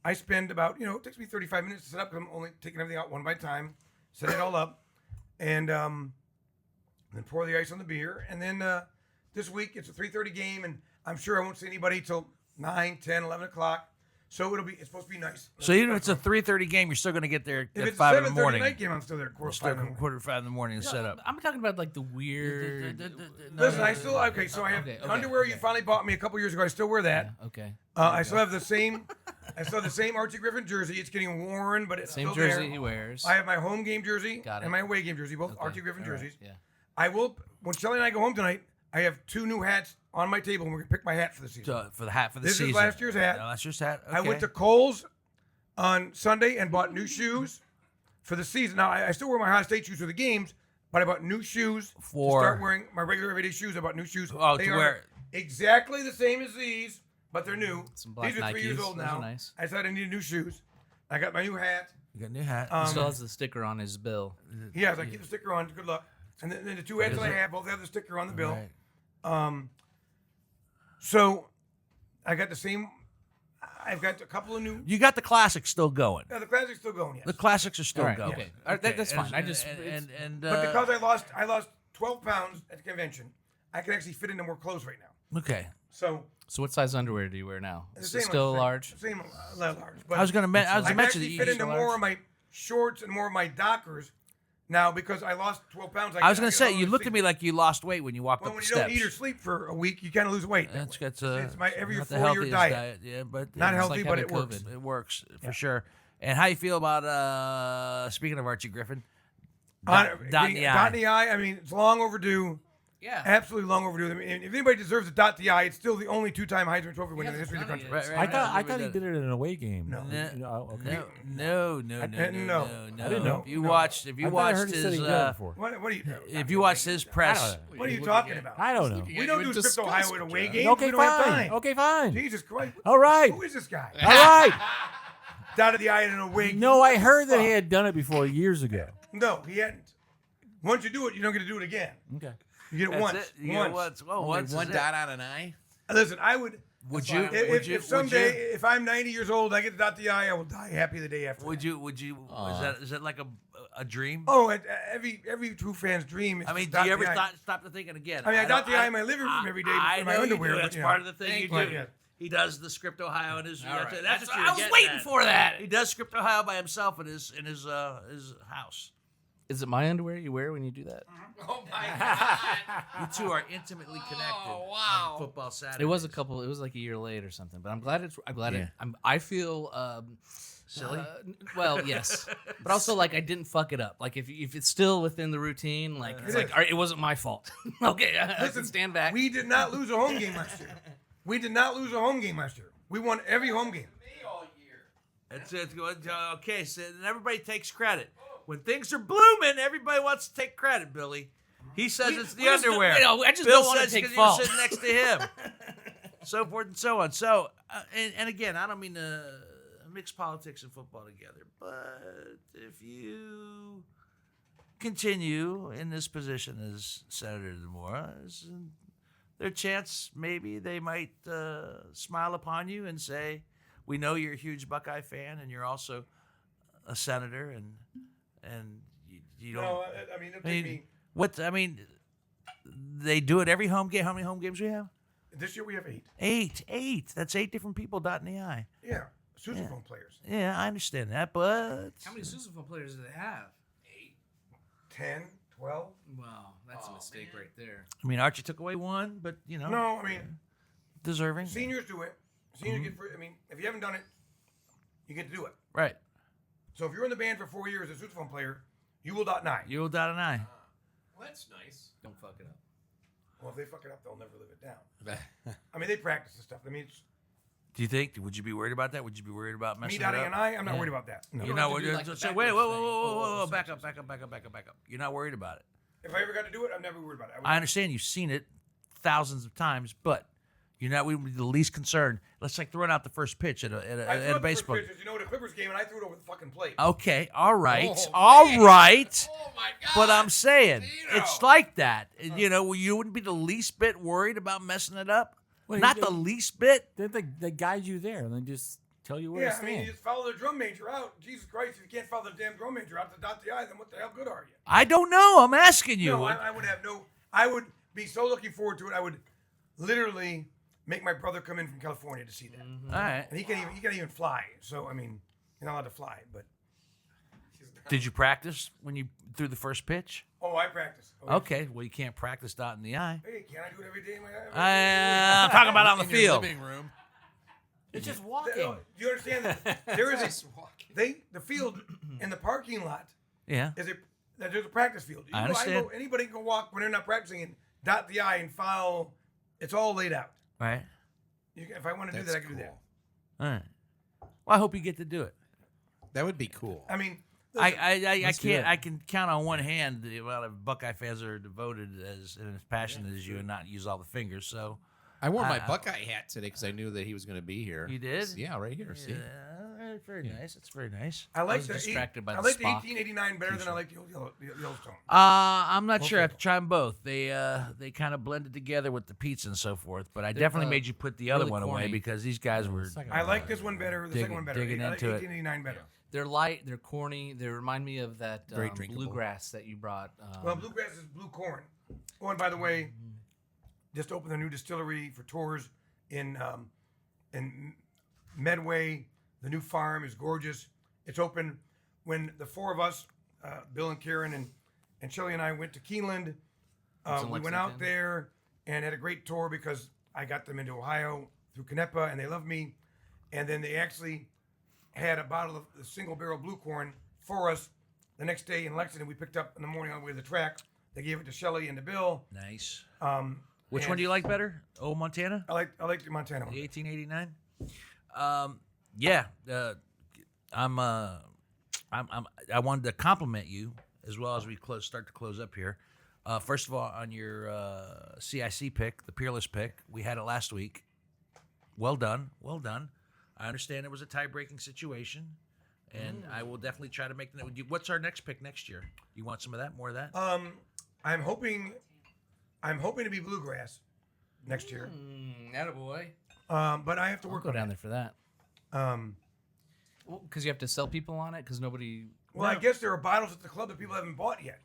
S4: I spend about it takes me 35 minutes to set up because I'm only taking everything out one by a time, set it all up, and then pour the ice on the beer, and then this week it's a 3:30 game, and I'm sure I won't see anybody till 9, 10, 11 o'clock. So it's supposed to be nice.
S1: So even if it's a 3:30 game, you're still going to get there
S4: if
S1: at
S4: it's
S1: 5
S4: a
S1: in the
S4: 7:30
S1: morning.
S4: night game, I'm still there at quarter
S1: Start
S4: 5 in the morning.
S1: quarter 5 in the morning and set up.
S5: I'm talking about the weird.
S4: Listen, I still so I have
S5: Okay,
S4: underwear you
S5: okay.
S4: finally bought me a couple years ago. I still wear that.
S5: Okay.
S4: I still have the same. I still have the same Archie Griffin jersey. It's getting worn, but it's
S5: Same
S4: still
S5: jersey
S4: there.
S5: he wears.
S4: I have my home game jersey
S5: Got it.
S4: and my away game jersey, both
S5: Okay,
S4: Archie Griffin
S5: all right,
S4: jerseys.
S5: Yeah.
S4: I will when Shelly and I go home tonight. I have 2 new hats on my table, and we're gonna pick my hat for the season.
S1: So, for the hat for the
S4: This is
S1: season.
S4: last year's hat.
S1: No, last year's hat. Okay.
S4: I went to Kohl's on Sunday and bought new shoes for the season. Now I still wear my Ohio State shoes for the games, but I bought new shoes to start wearing my regular everyday shoes. I bought new shoes.
S1: Oh,
S4: They
S1: to
S4: are
S1: wear-
S4: exactly the same as these, but they're new.
S5: Some black
S4: These are 3 years
S5: Nikes.
S4: old
S5: Those are
S4: now.
S5: nice.
S4: I decided I needed new shoes. I got my new hat.
S1: You got a new hat.
S5: He still has the sticker on his bill.
S4: Yes, I keep the sticker on. Good luck. And then the 2 hats that I have both have the sticker on the bill.
S1: Right.
S4: So I got the same. I've got a couple of new.
S1: You got the classics still going.
S4: The classic's still going. Yes.
S1: The classics are still
S5: All right.
S1: going.
S5: Okay. All right, that's fine. I just.
S4: But because I lost 12 pounds at the convention, I can actually fit into more clothes right now.
S1: Okay.
S4: So
S5: So what size underwear do you wear now?
S4: the
S5: Is
S4: same
S5: it still
S4: same-
S5: large?
S4: Same large. But
S1: I was going to mention
S4: I can
S1: that
S4: actually fit into more of my shorts and more of my Dockers now because I lost 12 pounds.
S1: I was going
S4: I
S1: to
S4: get
S1: say,
S4: all
S1: you
S4: the
S1: looked at
S4: sleep.
S1: me like you lost weight when you walked
S4: Well,
S1: up
S4: when
S1: the
S4: you
S1: steps.
S4: don't eat or sleep for a week, you kind of lose weight.
S1: That's
S4: it's my every
S1: not the
S4: 4-year
S1: healthiest
S4: diet.
S1: Yeah, but
S4: Not
S1: it's
S4: healthy,
S5: like
S4: but
S5: having
S4: it works.
S5: COVID.
S1: It works for sure. And how you feel about speaking of Archie Griffin?
S4: Dot
S1: in the eye.
S4: in the eye. I mean, it's long overdue.
S5: Yeah.
S4: Absolutely long overdue. I mean, if anybody deserves a dot in the eye, it's still the only 2-time Heisman Trophy winner in the history of the country.
S1: Right,
S3: I thought
S1: right,
S3: he
S1: right.
S3: did it in an away game.
S4: No.
S3: Okay.
S1: No.
S4: No.
S1: I
S4: didn't know.
S1: If you watched
S3: I thought I heard he said
S1: his
S3: he did it before.
S4: What are you?
S1: if you watched his press,
S4: What are you talking about?
S3: I don't know.
S4: We don't do Script Ohio at away games.
S3: Okay,
S4: we don't have
S3: fine.
S4: time.
S3: Okay, fine.
S4: Jesus Christ.
S3: All right.
S4: Who is this guy?
S3: All right.
S4: Dot of the eye in an away game.
S3: No, I heard that he had done it before years ago.
S4: No, he hadn't. Once you do it, you don't get to do it again.
S3: Okay.
S4: You get it
S1: that's
S4: once.
S1: it. You get it once. Well, once
S2: One
S1: is
S2: dot on an eye.
S4: Listen, I would.
S1: Would you?
S4: If someday, if I'm 90 years old, I get the dot the eye, I will die happy the day after.
S1: Would you? Is that like a dream?
S4: Oh, every true fan's dream. Is
S1: I mean,
S4: to
S1: do
S4: dot
S1: you
S4: the
S1: ever
S4: eye.
S1: stop to thinking again?
S4: I mean, I dot the eye in my living room every day
S1: I
S4: in my
S1: know you
S4: underwear.
S1: do.
S4: but,
S1: That's
S4: you know.
S1: part of the thing you do.
S4: Right, yeah.
S1: He does the Script Ohio in his.
S5: right.
S1: That's what you
S5: I
S1: were
S5: was
S1: getting
S5: waiting
S1: at.
S5: for that.
S1: He does Script Ohio by himself in his house.
S5: Is it my underwear you wear when you do that?
S2: Oh my god!
S1: You two are intimately connected.
S2: Oh wow!
S1: football Saturday.
S5: It was it was like a year late or something. But I'm glad I feel
S1: Silly?
S5: Well, yes, but also like I didn't fuck it up. Like if it's still within the routine, like it's like all right, it wasn't my fault. Okay, I can stand back.
S4: We did not lose a home game last year. We won every home game.
S1: It's okay. So then everybody takes credit. When things are blooming, everybody wants to take credit, Billy. He says it's the underwear.
S5: I just
S1: Bill
S5: don't want to
S1: says
S5: take
S1: 'cause
S5: fault.
S1: you're sitting next to him. So forth and so on. So, and again, I don't mean to mix politics and football together, but if you continue in this position as Senator Demora, there's a chance maybe they might smile upon you and say, we know you're a huge Buckeye fan and you're also a senator, and you don't.
S4: No, I mean, it'll take me.
S1: They do it every home game. How many home games do we have?
S4: This year we have 8.
S1: 8. That's 8 different people dotting the I.
S4: Yeah, sousaphone players.
S1: Yeah, I understand that, but
S5: How many sousaphone players do they have?
S4: 10, 12.
S5: Wow, that's a mistake right there.
S1: I mean, Archie took away one, but
S4: No, I mean,
S1: deserving.
S4: seniors do it. Seniors get free. I mean, if you haven't done it, you get to do it.
S1: Right.
S4: So if you're in the band for 4 years as a sousaphone player, you will dot an I.
S1: You will dot an I.
S2: Well, that's nice.
S5: Don't fuck it up.
S4: Well, if they fuck it up, they'll never live it down. I mean, they practice this stuff. I mean, it's
S1: Do you think? Would you be worried about that? Would you be worried about
S4: me
S1: messing it
S4: dotting
S1: up?
S4: an I. I'm not worried about that. No.
S1: You're
S5: don't
S1: not
S5: have to do,
S1: worried.
S5: like, the
S1: So
S5: backwards
S1: wait, whoa,
S5: thing.
S1: whoa, back up. You're not worried about it.
S4: If I ever got to do it, I'm never worried about it.
S1: I understand you've seen it thousands of times, but you're not. We would be the least concerned. Let's like throwing out the first pitch at
S4: I
S1: a
S4: threw out the
S1: baseball.
S4: first pitch, the Clippers game, and I threw it over the fucking plate.
S1: Okay, all right,
S2: Oh,
S1: all
S2: man.
S1: right.
S2: Oh my God!
S1: But I'm saying
S2: Zeno.
S1: it's like that. You wouldn't be the least bit worried about messing it up.
S3: Well,
S1: Not
S3: you-
S1: the least bit.
S3: They guide you there and then just tell you where
S4: Yeah,
S3: to
S4: I mean,
S3: stand.
S4: you just follow the drum major out. Jesus Christ, if you can't follow the damn drum major out to dot the I, then what the hell good are you?
S1: I don't know. I'm asking you.
S4: No, I would have no. I would be so looking forward to it. I would literally make my brother come in from California to see that,
S1: All right.
S4: and he can't even fly. So I mean, you're not allowed to fly. But
S1: Did you practice when you threw the first pitch?
S4: I practice. Oh,
S1: Okay. Well, you can't practice dotting the I.
S4: Hey, can I do it every day?
S1: I'm talking about on the
S2: in your
S1: field.
S2: living room.
S3: It's just
S4: Do
S3: walking.
S4: you understand that there is
S2: Just walking.
S4: the field in the parking lot
S1: Yeah.
S4: is there's a practice field.
S1: I understand.
S4: Anybody can walk when they're not practicing and dot the I and foul. It's all laid out.
S1: Right.
S4: If I want to do
S2: That's
S4: that, I can
S2: cool.
S4: do that.
S1: All right. Well, I hope you get to do it.
S2: That would be cool.
S4: I mean,
S1: I
S3: Let's do
S1: can't.
S3: it.
S1: I can count on one hand the amount of Buckeye fans that are devoted and as passionate as you, and not use all the fingers. So
S2: I wore my Buckeye hat today because I knew that he was going to be here.
S1: you did.
S2: Yeah, right here. See?
S1: Yeah, very nice. It's very nice.
S4: I like
S5: was
S4: the
S5: distracted by
S4: I
S5: the
S4: like the
S5: Spock
S4: 1889 better than I like the old Yellowstone.
S1: I'm not sure. I have to try them both. They kind of blended together with the pizza and so forth. But I definitely made you put the other
S5: really
S1: one away
S5: corny.
S1: because these guys were.
S4: I like this one better. The
S1: Dig-
S4: second one better.
S1: digging
S4: I like
S1: into it.
S4: 1889 better.
S5: They're light. They're corny. They remind me of that
S2: Very drinkable.
S5: bluegrass that you brought.
S4: Well, bluegrass is blue corn. Oh, and by the way, just opened a new distillery for tours in Medway. The new farm is gorgeous. It's open. When the four of us, Bill and Karen and Shelley and I went to Keeneland,
S5: It's in
S4: we went out
S5: Lexington.
S4: there and had a great tour because I got them into Ohio through Canepa and they loved me. And then they actually had a bottle of the single barrel blue corn for us the next day in Lexington. We picked up in the morning on the way to the track. They gave it to Shelley and to Bill.
S1: Nice. Which
S4: And
S1: one do you like better? Old Montana,
S4: I like the Montana one.
S1: the 1889. Yeah. I wanted to compliment you as well as we start to close up here. First of all, on your CIC pick, the Peerless pick, we had it last week. Well done. I understand it was a tie-breaking situation, and I will definitely try to make that. What's our next pick next year? You want some of that? More of that?
S4: I'm hoping to be bluegrass next year.
S5: Attaboy.
S4: But I have to
S5: I'll
S4: work
S5: go
S4: on
S5: down there for that.
S4: that.
S5: Because you have to sell people on it. Because nobody.
S4: Well, I guess there are bottles at the club that people haven't bought yet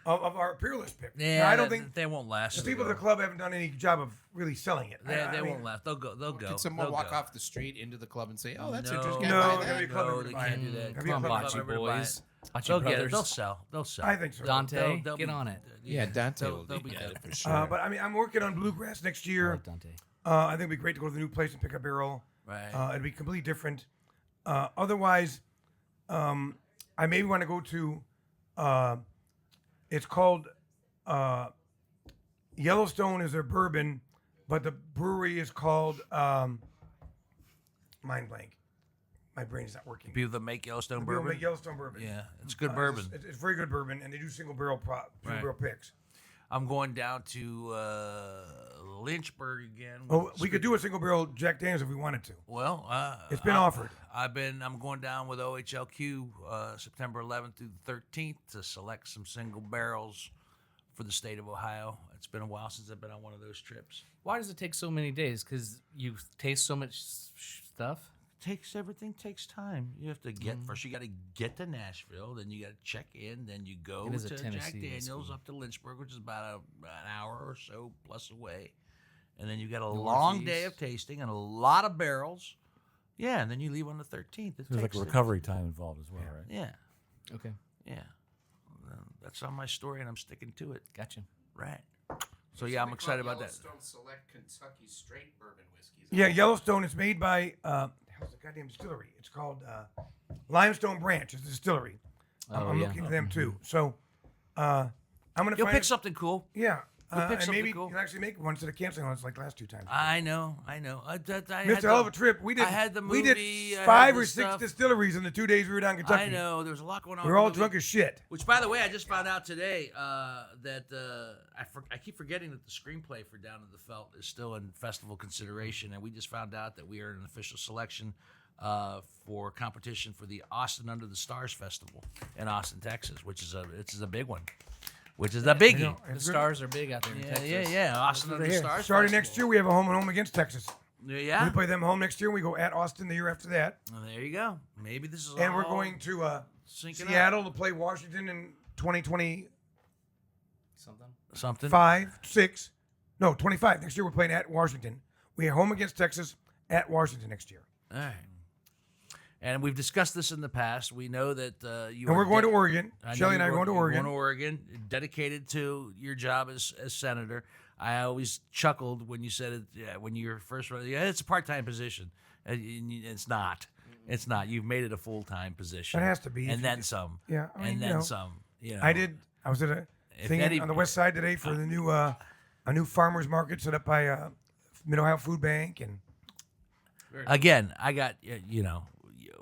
S4: of our Peerless pick.
S1: Yeah,
S4: Now, I don't think
S1: they won't last.
S4: the people at the club haven't done any job of really selling it.
S1: They
S4: I mean,
S1: won't last. They'll go.
S2: Could someone
S1: They'll
S2: walk
S1: go.
S2: off the street into the club and say, "Oh, that's
S1: No,
S2: interesting"?
S4: No,
S2: Can I buy
S4: gotta
S2: that?
S4: be a club
S1: no,
S4: member
S1: they
S4: to buy
S1: can't
S4: it.
S1: do that.
S4: Gotta be a
S5: Come on,
S4: club
S5: Bocce
S4: member.
S5: boys. Hachi
S1: They'll get it.
S5: Brothers.
S1: They'll sell. They'll sell.
S4: I think so.
S5: Dante,
S1: They'll
S5: get
S1: be-
S5: on it.
S2: Yeah, Dante
S1: they'll-
S2: will
S1: they'll
S2: be
S1: be
S2: at
S1: good.
S2: it for sure.
S4: But I mean, I'm working on bluegrass next
S5: I
S4: year.
S5: like Dante.
S4: I think it'd be great to go to the new place and pick a barrel.
S1: Right.
S4: It'd be completely different. Otherwise, I maybe want to go to. It's called Yellowstone is their bourbon, but the brewery is called mind blank. My brain is not working.
S1: People that make Yellowstone
S4: People
S1: bourbon.
S4: make Yellowstone bourbon.
S1: Yeah, it's good bourbon.
S4: It's very good bourbon, and they do single barrel picks.
S1: I'm going down to Lynchburg again.
S4: Oh, we could do a single barrel Jack Daniels if we wanted to.
S1: Well,
S4: It's been offered.
S1: I'm going down with OHLQ September 11th through the 13th to select some single barrels for the state of Ohio. It's been a while since I've been on one of those trips.
S5: Why does it take so many days? Because you taste so much stuff.
S1: Everything takes time. You have to get first. You got to get to Nashville, then you got to check in, then you go
S5: It is a
S1: to
S5: Tennessee
S1: Jack Daniels
S5: whiskey.
S1: up to Lynchburg, which is about an hour or so plus away, and then you got a long day of tasting and a lot of barrels. Yeah, and then you leave on the 13th.
S3: There's like a recovery time involved as well, right?
S1: Yeah,
S5: Okay,
S1: yeah. That's on my story, and I'm sticking to it.
S5: gotcha.
S1: Right. So yeah, I'm excited about that.
S2: Yellowstone Select Kentucky Straight Bourbon Whiskeys.
S4: Yeah, Yellowstone is made by how's the goddamn distillery? It's called Limestone Branch. It's a distillery. I'm
S5: yeah.
S4: looking at them too. So I'm gonna
S1: You'll
S4: find
S1: pick something cool.
S4: Yeah,
S1: You'll pick
S4: and
S1: something
S4: maybe
S1: cool.
S4: you can actually make one instead of canceling on us like last two times.
S1: I know. I
S4: Missed a hell of a trip. We did.
S1: I had the
S4: we
S1: movie,
S4: did
S1: I had
S4: 5
S1: the
S4: or 6
S1: stuff.
S4: distilleries in the 2 days we were down in Kentucky.
S1: I know. There was a lot going on.
S4: We were
S1: with
S4: all
S1: the
S4: drunk
S1: movie.
S4: as shit.
S1: Which, by the way, I just found out today that I keep forgetting that the screenplay for Down to the Felt is still in festival consideration, and we just found out that we are in an official selection for competition for the Austin Under the Stars Festival in Austin, Texas, which is a big one, which is a biggie.
S5: The stars are big out there in
S1: Yeah,
S5: Texas.
S1: yeah. Austin
S5: Look
S1: Under
S5: over
S1: the
S5: here.
S1: Stars.
S4: Starting
S1: Festival.
S4: next year, we have a home and home against Texas.
S1: Yeah.
S4: We play them home next year. We go at Austin the year after that,
S1: Well, there you go. Maybe this is
S4: and we're
S1: all
S4: going to
S1: syncing up.
S4: Seattle to play Washington in 2025,
S5: Something.
S4: 6. No, 25. Next year we're playing at Washington. We are home against Texas at Washington next year,
S1: All right. And we've discussed this in the past. We know that you.
S4: and
S1: are
S4: we're going to
S1: de-
S4: Oregon.
S1: I know
S4: Shelly and I are going to
S1: you're
S4: Oregon.
S1: Going to Oregon, dedicated to your job as senator. I always chuckled when you said it. Yeah, when you were first running. Yeah, it's a part-time position. It's not. It's not. You've made it a full-time position.
S4: It has to be.
S1: And then some.
S4: Yeah, I mean,
S1: and
S4: you
S1: then
S4: know,
S1: some. You know.
S4: I was at a
S1: If
S4: thing
S1: any-
S4: on the west side today for the new a new farmers market set up by Mid Ohio Food Bank, and
S1: Again, I got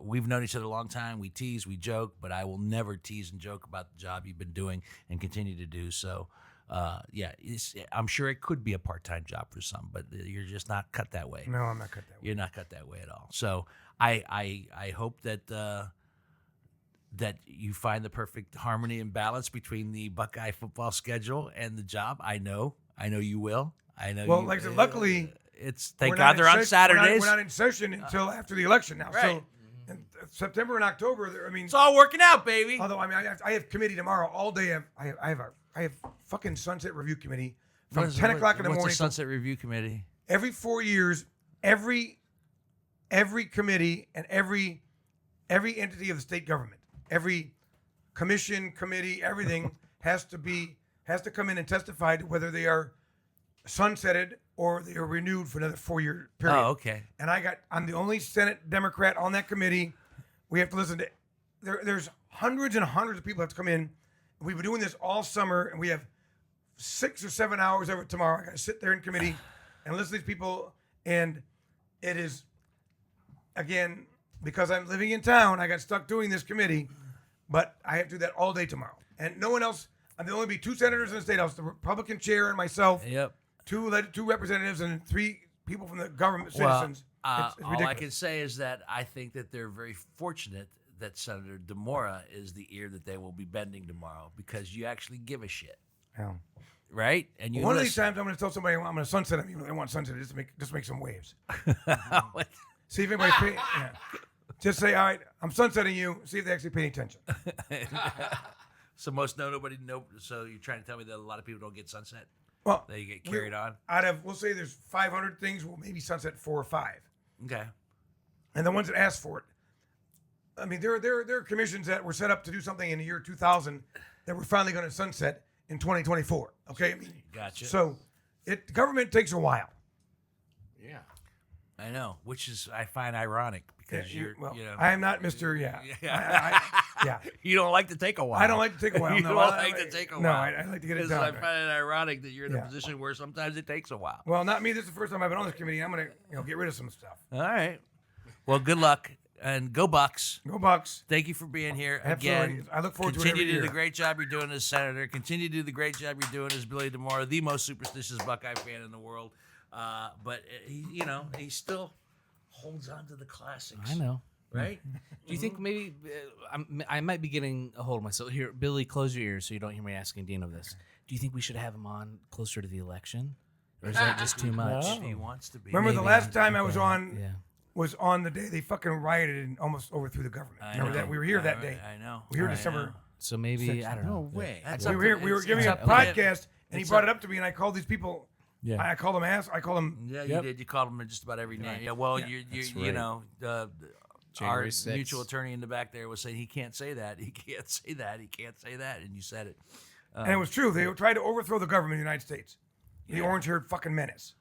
S1: we've known each other a long time. We tease, we joke, but I will never tease and joke about the job you've been doing and continue to do. So, I'm sure it could be a part-time job for some, but you're just not cut that way.
S4: no, I'm not cut that way.
S1: You're not cut that way at all. So I hope that that you find the perfect harmony and balance between the Buckeye football schedule and the job. I know you will. I know.
S4: Well,
S1: you,
S4: like I said, luckily,
S1: it's thank
S4: we're
S1: God
S4: not in
S1: they're on
S4: session-
S1: Saturdays.
S4: We're not in session until after the election now.
S1: Right.
S4: So, in September and October, I mean,
S1: It's all working out, baby.
S4: although I mean, I have committee tomorrow all day. I have fucking sunset review committee from 10 o'clock in the
S1: What's
S4: morning.
S1: the Sunset Review Committee?
S4: Every 4 years, every committee and every entity of the state government, every commission, committee, everything has to come in and testify to whether they are sunsetted or they are renewed for another 4-year period.
S1: Oh, okay.
S4: And I'm the only Senate Democrat on that committee. We have to listen to there's hundreds and hundreds of people that have to come in. We've been doing this all summer, and we have 6 or 7 hours of it tomorrow. I got to sit there in committee and listen to these people, and it is, again, because I'm living in town, I got stuck doing this committee, but I have to do that all day tomorrow. And no one else. There'll only be 2 senators in the state house, the Republican chair and myself,
S1: Yep.
S4: 2 representatives, and 3 people from the government,
S1: Well,
S4: citizens. It's
S1: all
S4: ridiculous.
S1: I can say is that I think that they're very fortunate that Senator Demora is the ear that they will be bending tomorrow because you actually give a shit,
S4: Yeah.
S1: right? And you
S4: One of these
S1: listen.
S4: times, I'm going to tell somebody I'm going to sunset them. Even though they want sunset, just make some waves. See if anybody's paying. Yeah. Just say, all right, I'm sunsetting you. See if they actually pay attention.
S1: So So you're trying to tell me that a lot of people don't get sunset?
S4: Well,
S1: They get carried on?
S4: we'll say there's 500 things. We'll maybe sunset 4 or 5.
S1: Okay.
S4: And the ones that ask for it, I mean, there are commissions that were set up to do something in the year 2000 that we're finally going to sunset in 2024. Okay, I mean,
S1: Gotcha.
S4: So, government takes a while.
S2: Yeah.
S1: I know, which is I find ironic because you're,
S4: I am not Mr. Yeah. Yeah.
S1: You don't like to take a while.
S4: I don't like to take a while.
S1: You
S4: No,
S1: don't
S4: I
S1: like to take a while.
S4: No, I like to get it
S1: Because
S4: done.
S1: I find it ironic that you're in a
S4: Yeah.
S1: position where sometimes it takes a while.
S4: Well, not me. This is the first time I've been on this committee. I'm gonna, get rid of some stuff.
S1: All right. Well, good luck and go Bucks.
S4: Go Bucks.
S1: Thank you for being here
S4: Absolutely.
S1: again.
S4: I look forward to it
S1: Continue
S4: every
S1: to do
S4: year.
S1: the great job you're doing as senator. Continue to do the great job you're doing as Billy Demora, the most superstitious Buckeye fan in the world. But he still holds on to the classics.
S5: I know.
S1: Right?
S5: Do you think maybe I might be getting a hold of myself here? Billy, close your ears so you don't hear me asking Dino this. Do you think we should have him on closer to the election, or is that just too much?
S1: If he wants to be.
S4: Remember the
S5: Maybe.
S4: last time I was on
S5: Yeah.
S4: was on the day they fucking rioted and almost overthrew the government.
S1: I
S4: Remember
S1: know.
S4: that? We were here that day.
S1: I know.
S4: We were
S5: All right.
S4: December.
S5: So maybe I don't know.
S2: way.
S1: That's
S4: We
S1: up
S4: were
S1: to-
S4: here. We were
S1: it's-
S4: giving
S1: it's
S4: a
S1: up to him.
S4: podcast, and he
S1: It's
S4: brought
S1: up-
S4: it up to me, and I called these people.
S3: Yeah.
S4: I called them ass. I called them.
S1: Yeah,
S3: Yep.
S1: you did. You called him just about every name. Yeah. Well, you
S2: right.
S1: our
S2: January 6th.
S1: mutual attorney in the back there was saying he can't say that. He can't say that. He can't say that, and you said it.
S4: And it was true. They tried to overthrow the government of the United States. The orange-haired fucking menace.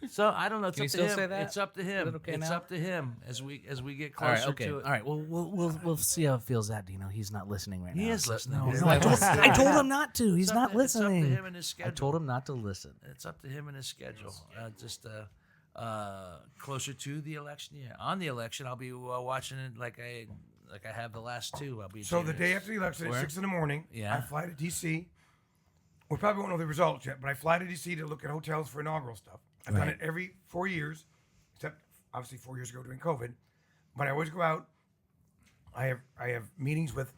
S1: So I don't know. It's
S5: Can
S1: up
S5: you
S1: to
S5: still
S1: him.
S5: say that?
S1: It's up to him.
S5: Is it okay
S1: It's
S5: now?
S1: up to him as we get
S5: All right.
S1: closer
S5: Okay.
S1: to it.
S5: All right. Well, we'll see how it feels out, Dino. He's not listening right now.
S1: He is
S5: so-
S1: listening.
S5: No,
S1: It's
S5: no, I
S1: up
S5: told him not to. He's
S1: It's
S5: not
S1: up
S5: listening.
S1: to him and his schedule.
S5: I told him not to listen.
S1: It's up to him and his schedule. Closer to the election. Yeah, on the election, I'll be watching it like I have the last two. I'll be
S4: So the
S1: doing
S4: day
S1: this.
S4: after the election,
S5: Where?
S4: at 6 a.m,
S1: Yeah.
S4: I fly to D.C. We probably won't know the results yet, but I fly to D.C. to look at hotels for inaugural stuff. I've done it every 4 years, except obviously 4 years ago during COVID. But I always go out. I have meetings with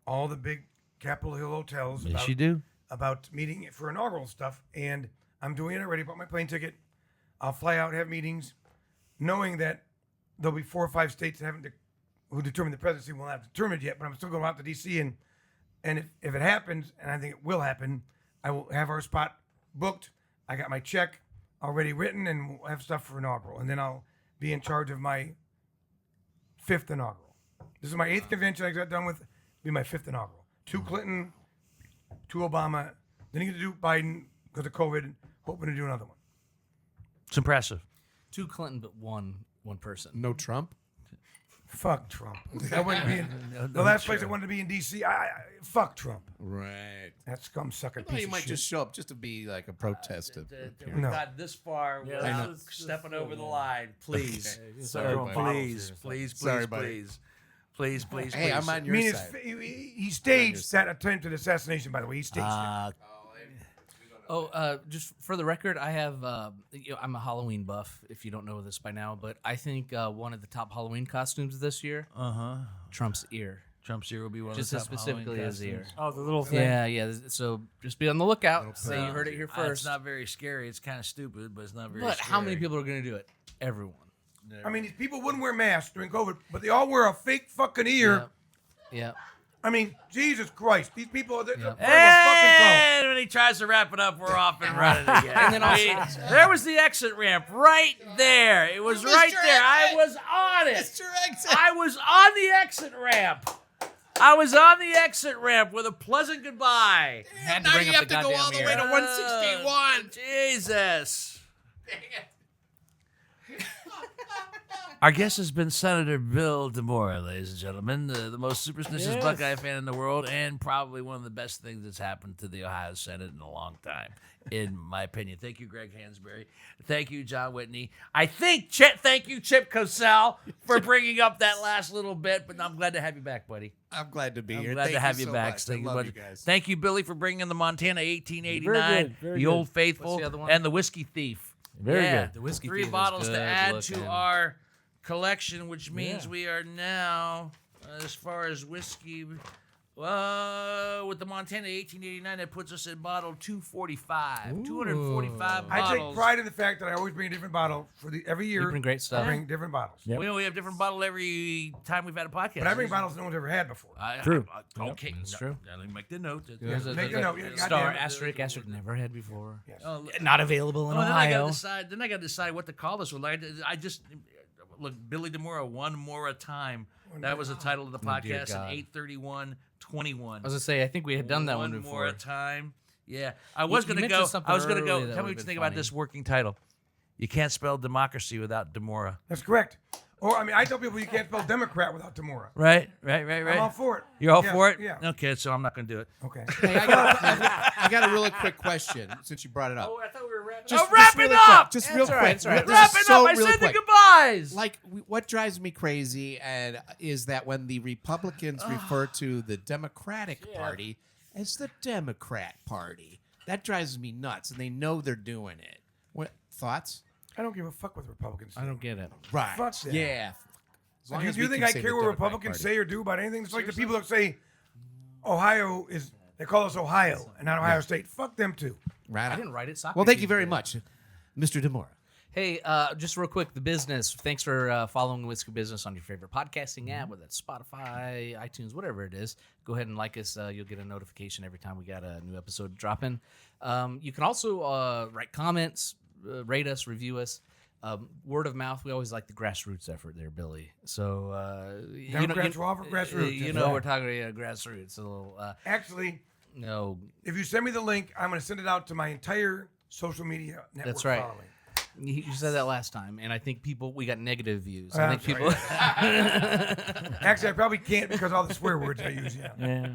S4: all the big Capitol Hill hotels.
S1: Yes, you do.
S4: About meeting for inaugural stuff, and I'm doing it already. Bought my plane ticket. I'll fly out, have meetings, knowing that there'll be 4 or 5 states that who determine the presidency will not have determined yet. But I'm still going out to D.C. and if it happens, and I think it will happen, I will have our spot booked. I got my check already written, and we'll have stuff for inaugural, and then I'll be in charge of my 5th inaugural. This is my 8th convention I got done with. Be my 5th inaugural. 2 Clinton, 2 Obama. Then you get to do Biden because of COVID. Hoping to do another one.
S1: It's impressive.
S5: 2 Clinton, but one person.
S2: No Trump?
S4: Fuck Trump. I wouldn't be in the last place I wanted to be in D.C. Fuck Trump.
S2: Right.
S4: That scum sucker
S2: Well,
S4: piece
S2: you
S4: of
S2: might
S4: shit.
S2: just show up just to be like a protest.
S1: We've
S4: No.
S1: got this far
S2: I
S1: without
S2: know.
S1: stepping over the line. Please.
S2: Sorry, buddy.
S1: Please,
S2: Sorry, buddy.
S1: please.
S2: Hey, I'm on
S4: I
S2: your
S4: mean,
S2: side.
S4: he staged that attempted assassination, by the way. He staged it.
S5: Just for the record, I have I'm a Halloween buff. If you don't know this by now, but I think one of the top Halloween costumes this year, Trump's ear.
S1: Trump's ear will be one
S5: Just
S1: of
S5: as
S1: the top Halloween
S5: specifically his ear.
S1: costumes.
S3: Oh, the little thing.
S5: Yeah. So just be on the lookout. Say you heard it here
S1: It's
S5: first.
S1: not very scary. It's kind of stupid, but it's not very
S5: But
S1: scary.
S5: how many people are going to do it? Everyone.
S4: I mean, these people wouldn't wear masks during COVID, but they all wear a fake fucking ear.
S5: Yeah.
S4: I mean, Jesus Christ. These people, they're part of a fucking
S1: And when he tries to wrap it up, we're off and running again.
S5: And then also-
S1: there was the exit ramp right there. It was
S2: Mr.
S1: right there. I
S2: Exit.
S1: was on it.
S2: Mr. Exit.
S1: I was on the exit ramp. I was on the exit ramp with a pleasant goodbye.
S5: Had to
S2: now
S5: bring
S2: you
S5: up
S2: have
S5: the
S2: to go
S5: goddamn
S2: all the
S5: ear.
S2: way to 161.
S1: Jesus. Our guest has been Senator Bill Demora, ladies and gentlemen, the most superstitious Buckeye fan in the world, and probably one of the best things that's happened to the Ohio Senate in a long time, in my opinion. Thank you, Greg Hansberry. Thank you, John Whitney. Thank you, Chip Cosell, for bringing up that last little bit, but I'm glad to have you back, buddy.
S2: I'm glad to be
S1: I'm
S2: here.
S1: glad
S2: Thank
S1: to have you
S2: so
S1: back.
S2: much.
S1: Thank
S2: I
S1: you,
S2: love
S1: buddy.
S2: you guys.
S1: Thank you, Billy, for bringing the Montana 1889,
S3: Very good, very
S1: the
S3: good.
S1: Old Faithful,
S5: What's the other one?
S1: and the Whiskey Thief.
S3: Very
S1: yeah,
S3: good.
S5: The Whiskey
S1: 3
S5: Thief is
S1: bottles to
S5: good
S1: add
S5: looking.
S1: to our collection, which means
S3: Yeah.
S1: we are now, as far as whiskey, with the Montana 1889, that puts us at bottle 245. 245
S4: I
S1: bottles.
S4: take pride in the fact that I always bring a different bottle every year.
S5: You bring great
S4: I
S5: stuff.
S4: bring different bottles.
S3: Yep.
S1: We only have a different bottle every time we've had a podcast.
S4: But I bring bottles no one's ever had before.
S3: True.
S1: Okay,
S5: That's
S1: no,
S5: true.
S1: Let me make the note.
S5: There's a-
S4: Make
S5: there's
S4: a
S5: a
S4: note, yeah,
S5: Star
S4: goddamn it.
S5: asterisk never had before.
S4: Yes.
S1: Oh,
S5: Not available in
S1: then I
S5: Ohio.
S1: gotta decide what to call this one. I just look, Billy Demora, One More a Time. That was the title of the podcast
S5: God.
S1: in 8/31/21.
S5: I was gonna say, I think we had done that one
S1: One
S5: before.
S1: More a Time. Yeah, I was
S5: you
S1: gonna
S5: mentioned
S1: go.
S5: something
S1: I was gonna
S5: earlier
S1: go.
S5: that
S1: Tell me what
S5: would've
S1: you
S5: been
S1: think about
S5: funny.
S1: this working title. You can't spell democracy without Demora.
S4: That's correct. Or I mean, I tell people you can't spell Democrat without Demora.
S1: Right.
S4: I'm all for it.
S1: You're all
S4: Yeah,
S1: for it?
S4: Yeah.
S1: Okay, so I'm not going to do it.
S4: Okay.
S2: Hey, I got a really quick question since you brought it up.
S1: I thought we were wrapping
S2: Just,
S1: up. Wrap
S2: really
S1: it up!
S2: Quick, just real quick.
S5: That's right.
S1: Wrap it up! I said the goodbyes!
S2: Like, what drives me crazy and is that when the Republicans refer to the Democratic Party as the Democrat Party, that drives me nuts, and they know they're doing it. What thoughts?
S4: I don't give a fuck what the Republicans say.
S5: I don't get it.
S2: Right.
S4: Fuck that.
S2: Yeah. As long
S4: Do
S2: as
S4: you
S2: we
S4: think
S2: can
S4: I
S2: say
S4: care
S2: the
S4: what
S2: Democratic
S4: Republicans
S2: Party.
S4: say or do about anything? It's like the people that say Ohio is, they call us Ohio and not Ohio State. Fuck them too.
S2: Right.
S5: I didn't write it. Soccer
S2: Well, thank you
S5: team
S2: very
S5: did.
S2: much, Mr. Demora.
S5: Hey, just real quick, the business. Thanks for following Whiskey Business on your favorite podcasting app, whether that's Spotify, iTunes, whatever it is. Go ahead and like us. You'll get a notification every time we got a new episode dropping. You can also write comments, rate us, review us. Word of mouth. We always like the grassroots effort there, Billy. So
S4: Democrats will offer grassroots.
S5: You
S4: That's
S5: know,
S4: right.
S5: we're talking grassroots. A little.
S4: Actually,
S5: No,
S4: if you send me the link, I'm going to send it out to my entire social media network.
S5: That's right.
S4: Following.
S5: you said that last time, and I think we got negative views.
S4: I'm
S5: I think people.
S4: Actually, I probably can't because all the swear words I use. Yeah.
S3: Yeah.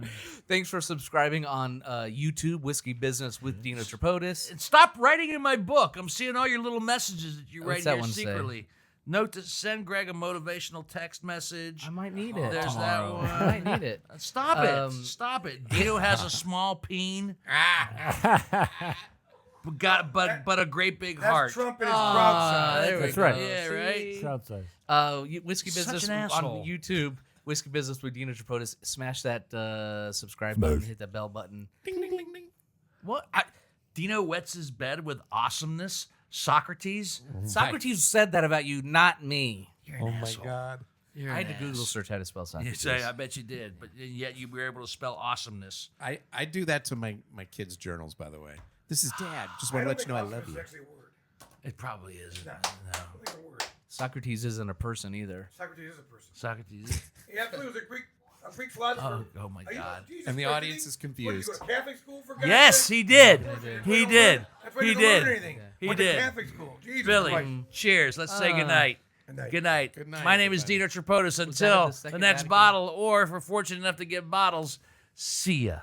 S5: Thanks for subscribing on YouTube, Whiskey Business with Dino Tripodis.
S1: And stop writing in my book. I'm seeing all your little messages that you
S5: What's
S1: write
S5: that
S1: here
S5: one say?
S1: secretly. Note to send Greg a motivational text message.
S5: I might need it.
S1: There's that
S5: tomorrow.
S1: one.
S5: I might need it.
S1: Stop it.
S5: Um,
S1: Stop it. Dino has a small peen, but a great big
S4: That's
S1: heart.
S4: Trump and his
S5: Ah,
S4: proud side.
S5: there we
S3: That's
S5: go.
S3: right.
S1: Yeah, right.
S3: South side.
S5: Whiskey
S1: Such
S5: Business
S1: an
S5: on
S1: asshole.
S5: YouTube, Whiskey Business with Dino Tripodis. Smash that subscribe button, hit that bell button.
S2: Ding, ding, ding, ding.
S1: What? Dino wets his bed with awesomeness. Socrates.
S5: Socrates said that about you, not me.
S1: You're
S2: Oh
S1: an
S2: my
S1: asshole.
S2: God.
S5: I had to Google search how to spell
S1: You
S5: Socrates.
S1: say, I bet you did, but yet you were able to spell awesomeness.
S2: I do that to my kids' journals, by the way. This is Dad. Just
S4: I
S2: want to
S4: don't
S2: let you
S4: think
S2: know I
S4: awesome
S2: love
S4: is
S2: you.
S4: actually a word.
S1: It probably is. No.
S4: I don't think a word.
S5: Socrates isn't a person either.
S4: Socrates is a person.
S1: Socrates.
S4: He absolutely was a Greek philosopher.
S1: Oh my
S4: Are you-
S1: God.
S4: Jesus
S2: And the
S4: Christ,
S2: audience
S4: did
S2: is
S4: he- What, did you go
S2: confused.
S4: to Catholic school for God's
S1: Yes,
S4: sake?
S1: he did.
S4: That's
S1: He
S4: why
S1: did.
S4: That's why
S1: He
S4: you don't learn
S1: did.
S4: anything.
S1: He
S4: Went to
S1: did.
S4: Catholic school. Jesus
S1: Billy,
S4: Christ.
S1: cheers. Let's say goodnight.
S4: Good night.
S1: Good night.
S2: Good night,
S1: My name is
S2: everybody.
S1: Dino Tripodis.
S5: that
S1: Until
S5: the
S1: the
S5: second
S1: next
S5: Vatican?
S1: bottle, or if we're fortunate enough to get bottles, see ya.